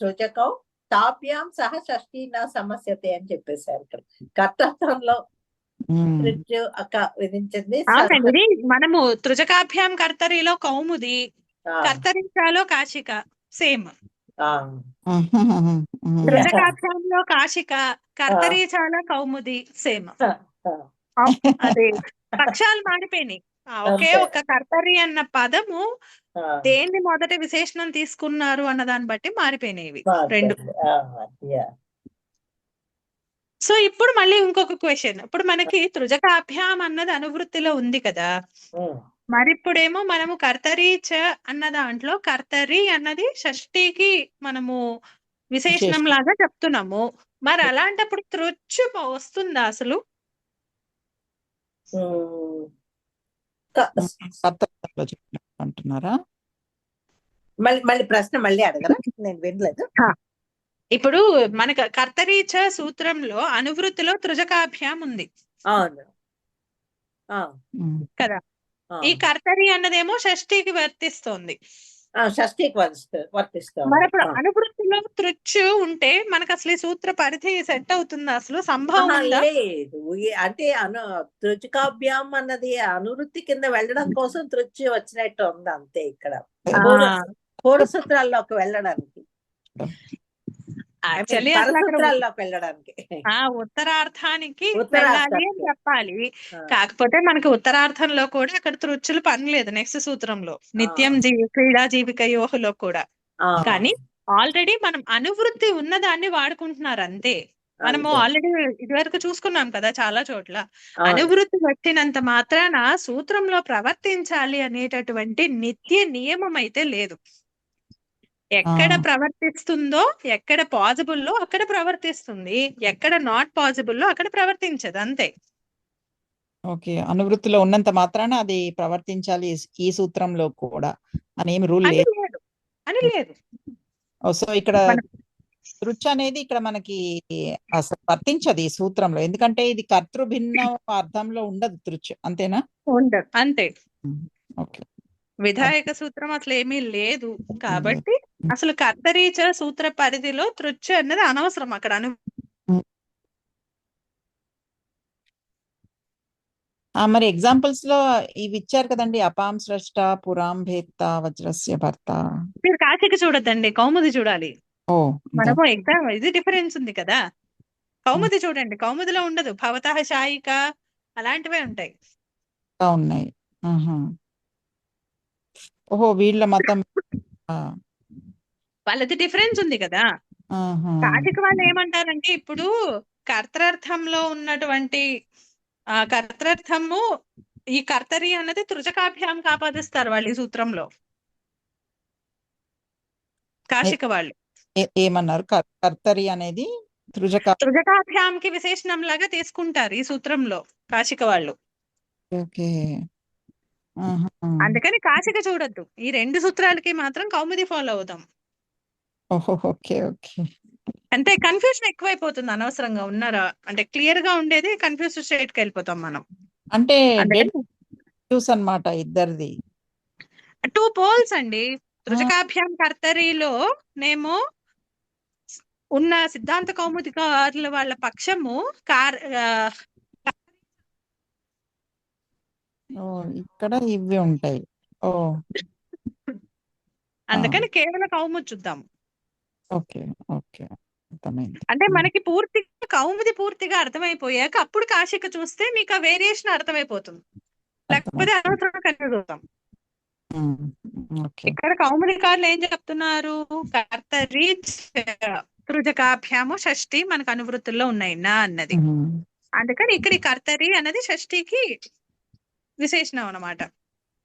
తృజకౌ తాభ్యాం సహ షష్ఠీ నా సమస్యతే అని చెప్పేశారు. ఇక్కడ కర్తర్థంలో తృచ్చు అక విధించింది. ఇది మనము తృజకాభ్యాం కర్తరిలో కౌముది, కర్తరీచాలో కాశిక సేమ్. తృజకాభ్యాంలో కాశిక, కర్తరీచాలో కౌముది సేమ్. అదే పక్షాలు మారిపోయినాయి. ఒకే ఒక కర్తరి అన్న పదము దేన్ని మొదట విశేషణం తీసుకున్నారు అన్న దాన్ని బట్టి మారిపోయినాయి రెండు. సో ఇప్పుడు మళ్ళీ ఇంకొక క్వశ్చన్. ఇప్పుడు మనకి తృజకాభ్యాం అన్నది అనువృత్తిలో ఉంది కదా, మరి ఇప్పుడేమో మనము కర్తరీ చ అన్న దాంట్లో కర్తరి అన్నది షష్ఠికి మనము విశేషణం లాగా చెప్తున్నాము. మరి అలాంటప్పుడు తృచ్చు వస్తుందా అసలు? అంటున్నారా? మళ్ళీ ప్రశ్న మళ్ళీ అడగరా, నేను వినలేదు. ఇప్పుడు మనకు కర్తరీచ సూత్రంలో అనువృత్తిలో తృజకాభ్యాం ఉంది. అవును కదా. ఈ కర్తరి అన్నదేమో షష్ఠికి వర్తిస్తోంది. షష్ఠికి వర్తిస్తుంది. మరి ఇప్పుడు అనువృత్తిలో తృచ్చు ఉంటే మనకు అసలు ఈ సూత్ర పరిధి సెట్ అవుతుందా అసలు? సంభవం లేదు. అంటే తృజకాభ్యాం అన్నది అనువృత్తి కింద వెళ్ళడం కోసం తృచ్చు వచ్చినట్టు ఉంది అంతే. ఇక్కడ పూర్వ సూత్రాల్లోకి వెళ్ళడానికి, పరసూత్రాల్లోకి వెళ్ళడానికి, ఉత్తరార్థానికి వెళ్ళాలి అని చెప్పాలి. కాకపోతే మనకి ఉత్తరార్థంలో కూడా అక్కడ తృచ్చులు పని లేదు. నెక్స్ట్ సూత్రంలో నిత్యం క్రీడా జీవికయోహలో కూడా. కానీ ఆల్రెడీ మనం అనువృత్తి ఉన్నదాన్ని వాడుకుంటున్నారు అంతే. మనము ఆల్రెడీ ఇదివరకు చూసుకున్నాం కదా చాలా చోట్ల. అనువృత్తి వచ్చినంత మాత్రాన సూత్రంలో ప్రవర్తించాలి అనేటటువంటి నిత్య నియమం అయితే లేదు. ఎక్కడ ప్రవర్తిస్తుందో, ఎక్కడ పాజిబుల్లో అక్కడ ప్రవర్తిస్తుంది, ఎక్కడ నాట్ పాజిబుల్లో అక్కడ ప్రవర్తించదు అంతే. ఓకే, అనువృత్తిలో ఉన్నంత మాత్రాన అది ప్రవర్తించాలి ఈ సూత్రంలో కూడా అనేమి రూల్ లేదు అని లేదు. సో ఇక్కడ తృచ్ అనేది ఇక్కడ మనకి అసలు వర్తించదు ఈ సూత్రంలో, ఎందుకంటే ఇది కర్తృ భిన్న అర్థంలో ఉండదు తృచ్, అంతేనా? ఉండదు అంతే. ఓకే, విధాయక సూత్రం అసలు ఏమీ లేదు కాబట్టి అసలు కర్తరీచ సూత్ర పరిధిలో తృచ్చు అన్నది అనవసరం అక్కడ. మరి ఎగ్జాంపుల్స్ లో ఇవి ఇచ్చారు కదండి, అపాం స్రష్ట, పురాం భేత్త, వజ్రస్య భర్త. మీరు కాశీకి చూడొద్దండి, కౌముది చూడాలి. మనము ఎగ్జామ్ ఇది డిఫరెన్స్ ఉంది కదా. కౌముది చూడండి, కౌముదిలో ఉండదు. భవతః శాయిక అలాంటివే ఉంటాయి. ఉన్నాయి. ఓహో, వీళ్ళ మతం వాళ్ళది డిఫరెన్స్ ఉంది కదా. ఆహా. కాశిక వాళ్ళు ఏమంటారంటే ఇప్పుడు కర్తృర్థంలో ఉన్నటువంటి కర్తృర్థము ఈ కర్తరి అన్నది తృజకాభ్యాం ఆపాదిస్తారు వాళ్ళు ఈ సూత్రంలో, కాశిక వాళ్ళు. ఏమన్నారు? కర్తరి అనేది తృజకాభ్యాంకి విశేషణం లాగా తీసుకుంటారు ఈ సూత్రంలో కాశిక వాళ్ళు. ఓకే. ఆహా. అందుకని కాశిక చూడొద్దు, ఈ రెండు సూత్రాలకి మాత్రం కౌముది ఫాలో అవుతాం. ఓహో, ఓకే ఓకే. అంటే కన్ఫ్యూజన్ ఎక్కువైపోతుంది అనవసరంగా. ఉన్నారా అంటే క్లియర్ గా ఉండేది కన్ఫ్యూజ్ స్టేట్ కి వెళ్ళిపోతాం మనం. అంటే అందుకని న్యూస్ అన్నమాట ఇద్దరిది. 2 పోల్స్ అండి. తృజకాభ్యాం కర్తరిలో నేమో ఉన్న సిద్ధాంత కౌముదికారుల వాళ్ళ పక్షము ఇక్కడ ఇవి ఉంటాయి. ఓ, అందుకని కేవలం కౌముది చూద్దాం. ఓకే ఓకే, అర్థమైంది. అంటే మనకి పూర్తిగా కౌముది పూర్తిగా అర్థమైపోయాక అప్పుడు కాశిక చూస్తే మీకు ఆ వేరియేషన్ అర్థమైపోతుంది, లేకపోతే అనవసరంగా కన్ఫ్యూజ్ అవుతాం. ఓకే. ఇక్కడ కౌముదికారులు ఏం చెప్తున్నారు? కర్తరి తృజకాభ్యాము షష్ఠి మనకు అనువృత్తుల్లో ఉన్నాయి నా అన్నది. అందుకని ఇక్కడ ఈ కర్తరి అన్నది షష్ఠికి విశేషణం అన్నమాట.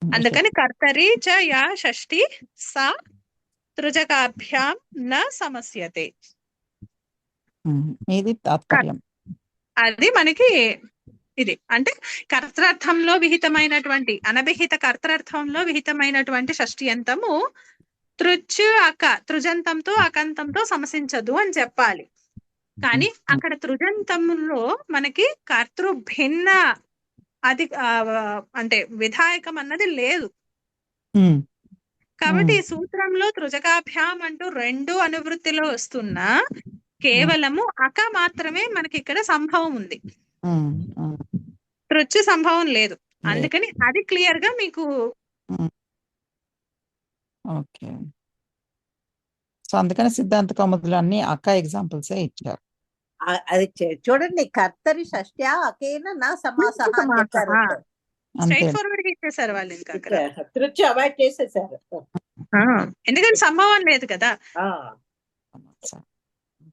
అందుకని కర్తరి చ యా షష్ఠి సా తృజకాభ్యాం న సమస్యతే. ఇది తాత్పర్యం. అది మనకి ఇది అంటే కర్తృర్థంలో విహితమైనటువంటి అనభిహిత కర్తృర్థంలో విహితమైనటువంటి షష్ఠ్యంతము తృజంతంతో అకంతంతో సమసించదు అని చెప్పాలి. కానీ అక్కడ తృజంతంలో మనకి కర్తృభిన్న అది అంటే విధాయకం అన్నది లేదు. కాబట్టి ఈ సూత్రంలో తృజకాభ్యాం అంటూ 2 అనువృత్తిలో వస్తున్నా కేవలము అక మాత్రమే మనకి ఇక్కడ సంభవం ఉంది, తృచ్చు సంభవం లేదు. అందుకని అది క్లియర్ గా మీకు ఓకే. సో అందుకని సిద్ధాంత కౌముదులు అన్ని అక్క ఎగ్జాంపుల్స్ ఇచ్చారు. అది చూడండి, కర్తరి షష్ట్యా అకేన నా సమాసః అని చెప్పారు. స్ట్రైట్ ఫార్వర్డ్ గా ఇచ్చేసారు వాళ్ళు. ఇంకా అక్కడ తృచ్చు అవాయిడ్ చేసేసారు, ఎందుకంటే సంభవం లేదు కదా.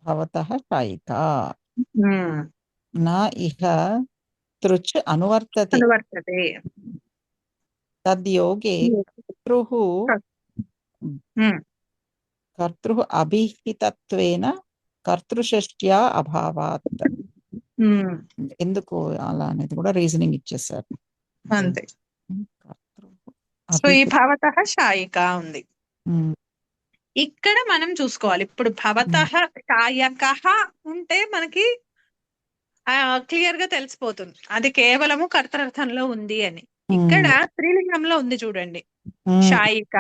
భవతః శాయికా నా ఇహ తృచ్ అనువర్తతే తద్యోగే కర్తృః అభిహితత్వేన కర్తృషష్ట్యా అభావాత్. ఎందుకు అలా అనేది కూడా రీజనింగ్ ఇచ్చేసారు అంతే. సో ఈ భవతః శాయికా ఉంది. ఇక్కడ మనం చూసుకోవాలి. ఇప్పుడు భవతః శాయకః ఉంటే మనకి క్లియర్ గా తెలిసిపోతుంది అది కేవలము కర్తృర్థంలో ఉంది అని. ఇక్కడ స్త్రీలింగంలో ఉంది చూడండి, శాయిక.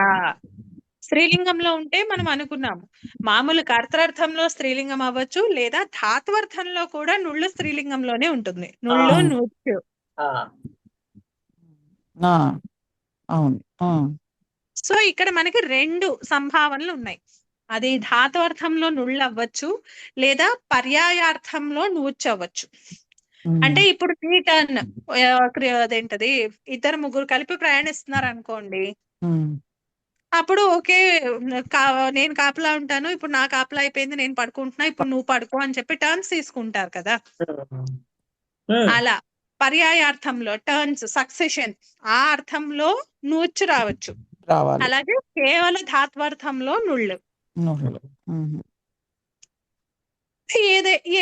స్త్రీలింగంలో ఉంటే మనం అనుకున్నాము మామూలు కర్తృర్థంలో స్త్రీలింగం అవ్వచ్చు, లేదా ధాత్వర్థంలో కూడా నుళ్ళు స్త్రీలింగంలోనే ఉంటుంది. నుళ్ళు నృత్యు. అవును. సో ఇక్కడ మనకి 2 సంభావనలు ఉన్నాయి. అది ధాత్వర్థంలో నుళ్ళు అవ్వచ్చు, లేదా పర్యాయార్థంలో నూచ్చు అవ్వచ్చు. అంటే ఇప్పుడు నీ టర్న్ అదేంటది, 2-3 కలిపి ప్రయాణిస్తున్నారు అనుకోండి, అప్పుడు ఓకే నేను కాపలా ఉంటాను, ఇప్పుడు నా కాపలా అయిపోయింది, నేను పడుకుంటున్నా, ఇప్పుడు నువ్వు పడుకో అని చెప్పి టర్న్స్ తీసుకుంటారు కదా. అలా పర్యాయార్థంలో టర్న్స్ సక్సెషన్ ఆ అర్థంలో నూచ్చు రావచ్చు. అలాగే కేవల ధాత్వార్థంలో నుళ్ళు.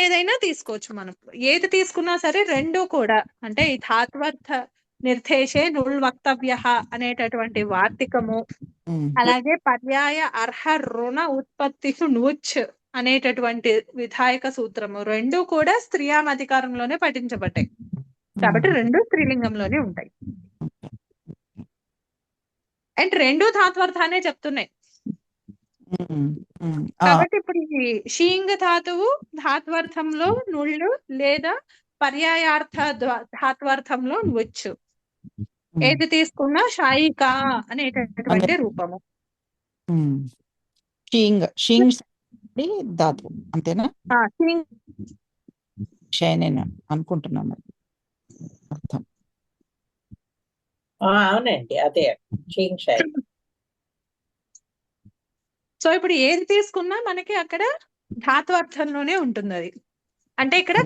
ఏదైనా తీసుకోవచ్చు మనం, ఏది తీసుకున్నా సరే 2 కూడా అంటే ఈ ధాత్వర్థ నిర్దేశే నుల్ వక్తవ్య అనేటటువంటి వార్తికము, అలాగే పర్యాయ అర్హ రుణ ఉత్పత్తి నూచ్ అనేటటువంటి విధాయక సూత్రము 2 కూడా స్త్రీయాం అధికారంలోనే పఠించబడ్డాయి. కాబట్టి 2 స్త్రీలింగంలోనే ఉంటాయి. అండ్ 2 ధాత్వార్థానే చెప్తున్నాయి. కాబట్టి ఇప్పుడు ఈ షీంగ ధాతువు ధాత్వార్థంలో నుళ్ళు లేదా పర్యాయార్థ ధాత్వార్థంలో వచ్చు. ఏది తీసుకున్నా షాయికా అనేటటువంటి రూపము. ధాతు అంతేనా? అనుకుంటున్నాను అర్థం. అవునండి, అదే. సో ఇప్పుడు ఏది తీసుకున్నా మనకి అక్కడ ధాత్వార్థంలోనే ఉంటుంది అది. అంటే ఇక్కడ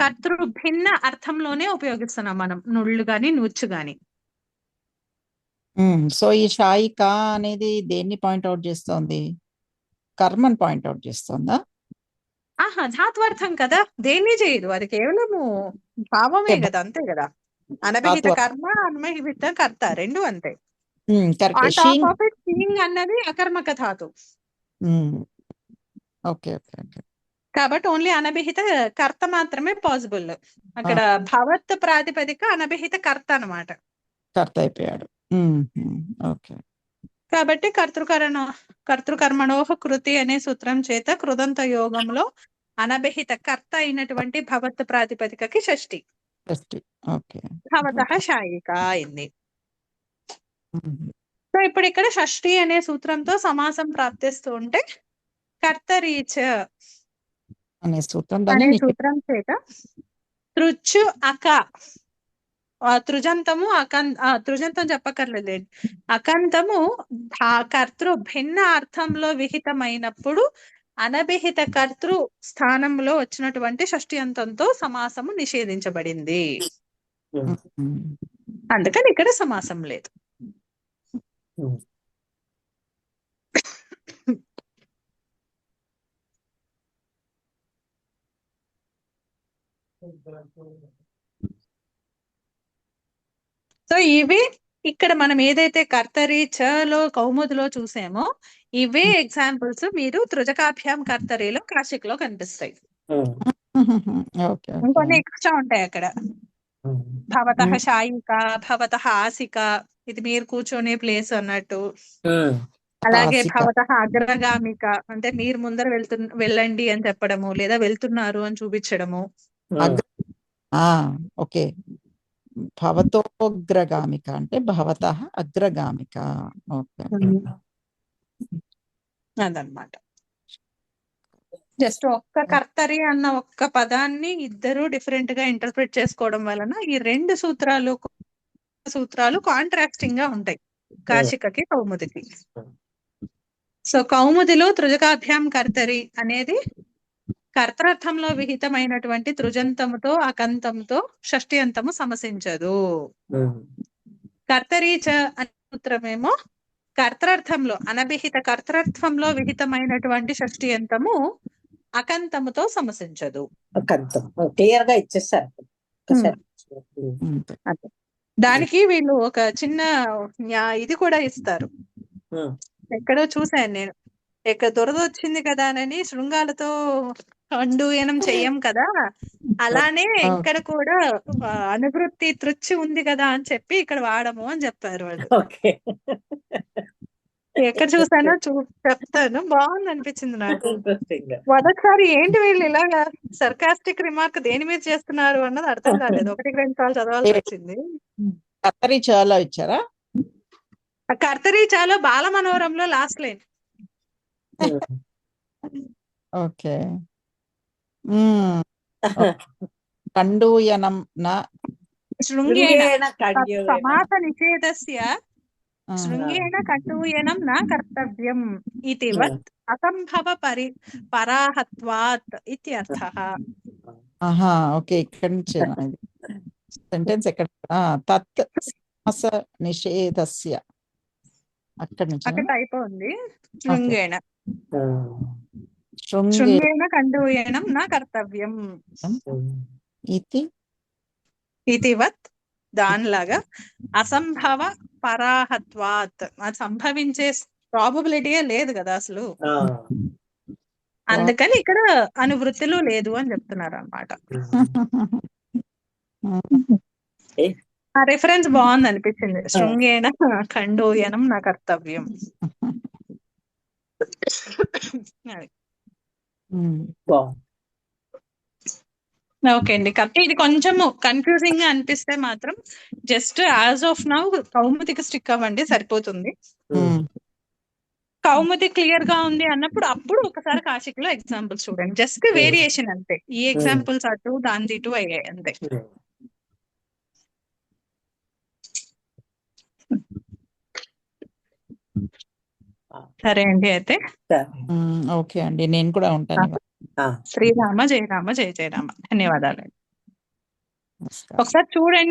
కర్తృ భిన్న అర్థంలోనే ఉపయోగిస్తున్నాం మనం, నుళ్ళు గాని నుచ్చు గాని. సో ఈ షాయిక అనేది దేన్ని పాయింట్అవుట్ చేస్తోంది? కర్మని పాయింట్అవుట్ చేస్తోందా? ఆహా, ధాత్వార్థం కదా, దేన్ని చేయదు, అది కేవలము భావమే కదా, అంతే కదా. అనభిహిత ధాత్వ కర్మ, అనభిహిత కర్త రెండు అంతే. Correct. On top of it seeing అన్నది అకర్మక ధాతు. Okay okay okay. కాబట్టి ఓన్లీ అనభిహిత కర్త మాత్రమే పాసిబుల్. అక్కడ భవత్ ప్రాతిపదిక అనభిహిత కర్త అన్నమాట. కర్త అయిపోయాడు. ఓకే. కాబట్టి కర్తృకర్మణోహ కృతి అనే సూత్రం చేత కృదంత యోగంలో అనభిహిత కర్త అయినటువంటి భవత్ ప్రాతిపదికకి షష్ఠి, ఓకే. భవతః షాయిక అయింది. సో ఇప్పుడు ఇక్కడ షష్ఠి అనే సూత్రంతో సమాసం ప్రాప్తిస్తూ ఉంటే కర్తరీచ అనే సూత్రం అనే దాన్ని సూత్రం చేత తృచ్చు అక, తృజంతము తృజంతం చెప్పక్కర్లేదు, అకంతము కర్తృ భిన్న అర్థంలో విహితమైనప్పుడు అనభిహిత కర్తృ స్థానంలో వచ్చినటువంటి షష్ఠి అంతంతో సమాసము నిషేధించబడింది. అందుకని ఇక్కడ సమాసం లేదు. సో ఇవి ఇక్కడ మనం ఏదైతే కర్తరి చలో కౌముదిలో చూసామో ఇవే ఎగ్జాంపుల్స్ మీరు తృజకాభ్యాం కర్తరిలో కాశిక్ లో కనిపిస్తాయి. ఇంకొన్ని ఎక్స్ట్రా ఉంటాయి అక్కడ. భవతః షాయిక, భవతః ఆసిక, ఇది మీరు కూర్చొనే ప్లేస్ అన్నట్టు. అలాగే భవతః అగ్రగామిక అంటే మీరు ముందర వెళ్ళండి అని చెప్పడము, లేదా వెళ్తున్నారు అని చూపించడము. ఓకే. భవతోగ్రగామిక అంటే భవతః అగ్రగామిక. ఓకే, అదనమాట. జస్ట్ ఒక్క కర్తరి అన్న ఒక్క పదాన్ని ఇద్దరు డిఫరెంట్ గా ఇంటర్ప్రిట్ చేసుకోవడం వలన ఈ రెండు సూత్రాలు కాంట్రాస్టింగ్ గా ఉంటాయి కాశికకి కౌముదికి. సో కౌముదిలో తృజకాభ్యాం కర్తరి అనేది కర్తర్థంలో విహితమైనటువంటి తృజంతముతో అకంతంతో షష్ఠి అంతము సమసించదు. కర్తరీచ అనే సూత్రమేమో కర్తర్థంలో అనభిహిత కర్తర్థంలో విహితమైనటువంటి షష్ఠి అంతము అకంతముతో సమసించదు. క్లియర్ గా ఇచ్చేస్తారు. దానికి వీళ్ళు ఒక చిన్న ఇది కూడా ఇస్తారు. ఎక్కడో చూసాను నేను, ఎక్కడ దురద వచ్చింది కదా అని శృంగాలతో అండూయనం చెయ్యం కదా, అలానే ఇక్కడ కూడా అనువృత్తి తృచ్చి ఉంది కదా అని చెప్పి ఇక్కడ వాడము అని చెప్పారు వాళ్ళు. ఎక్కడ చూసానో చెప్తాను, బాగుంది అనిపించింది నాకు. మొదటిసారి ఏంటి వీళ్ళు ఇలాగా సర్కాస్టిక్ రిమార్క్ దేని మీద చేస్తున్నారు అన్నది అర్థం కాలేదు. 1-2 సార్లు చదవాల్సి వచ్చింది. కర్తరి చాలా ఇచ్చారా? కర్తరి చాలా బాల మనోరంలో లాస్ట్ లైన్. ఓకే. కండూయనం నా శృంగేణ సమాస నిషేధస్య శృంగేణ కండూయనం నా కర్తవ్యం ఇతివత్ అసంభవ పరాహత్వాత్ ఇత్యర్థః. ఓకే, ఇక్కడ నుంచి సెంటెన్స్ ఎక్కడ? తత్ సమాస నిషేధస్య అక్కడ నుంచి అక్కడ టైప్ ఉంది. శృంగేణ శృంగేణ కండూయనం నా కర్తవ్యం ఇతివత్ దానిలాగా అసంభవ పరాహత్వాత్, అది సంభవించే ప్రాబబిలిటీయే లేదు కదా అసలు, అందుకని ఇక్కడ అనువృత్తిలో లేదు అని చెప్తున్నారు అన్నమాట. ఆ రిఫరెన్స్ బాగుంది అనిపించింది. శృంగేణ ఖండోయనం నా కర్తవ్యం. ఓకే అండి. కాబట్టి ఇది కొంచెం కన్ఫ్యూజింగ్ గా అనిపిస్తే మాత్రం జస్ట్ యాజ్ ఆఫ్ నౌ కౌముదికి స్టిక్ అవ్వండి, సరిపోతుంది. కౌముది క్లియర్ గా ఉంది అన్నప్పుడు అప్పుడు ఒకసారి కాశిక్ లో ఎగ్జాంపుల్స్ చూడండి. జస్ట్ వేరియేషన్ అంతే, ఈ ఎగ్జాంపుల్స్ అటు దాని ఇటు అయ్యాయి అంతే. సరే అండి అయితే. సరే. ఓకే అండి, నేను కూడా ఉంటాను ఇవాళ. ఆ. శ్రీరామ జయ రామ జయ జయ రామ. ధన్యవాదాలు. నమస్కారం. ఒకసారి చూడండి.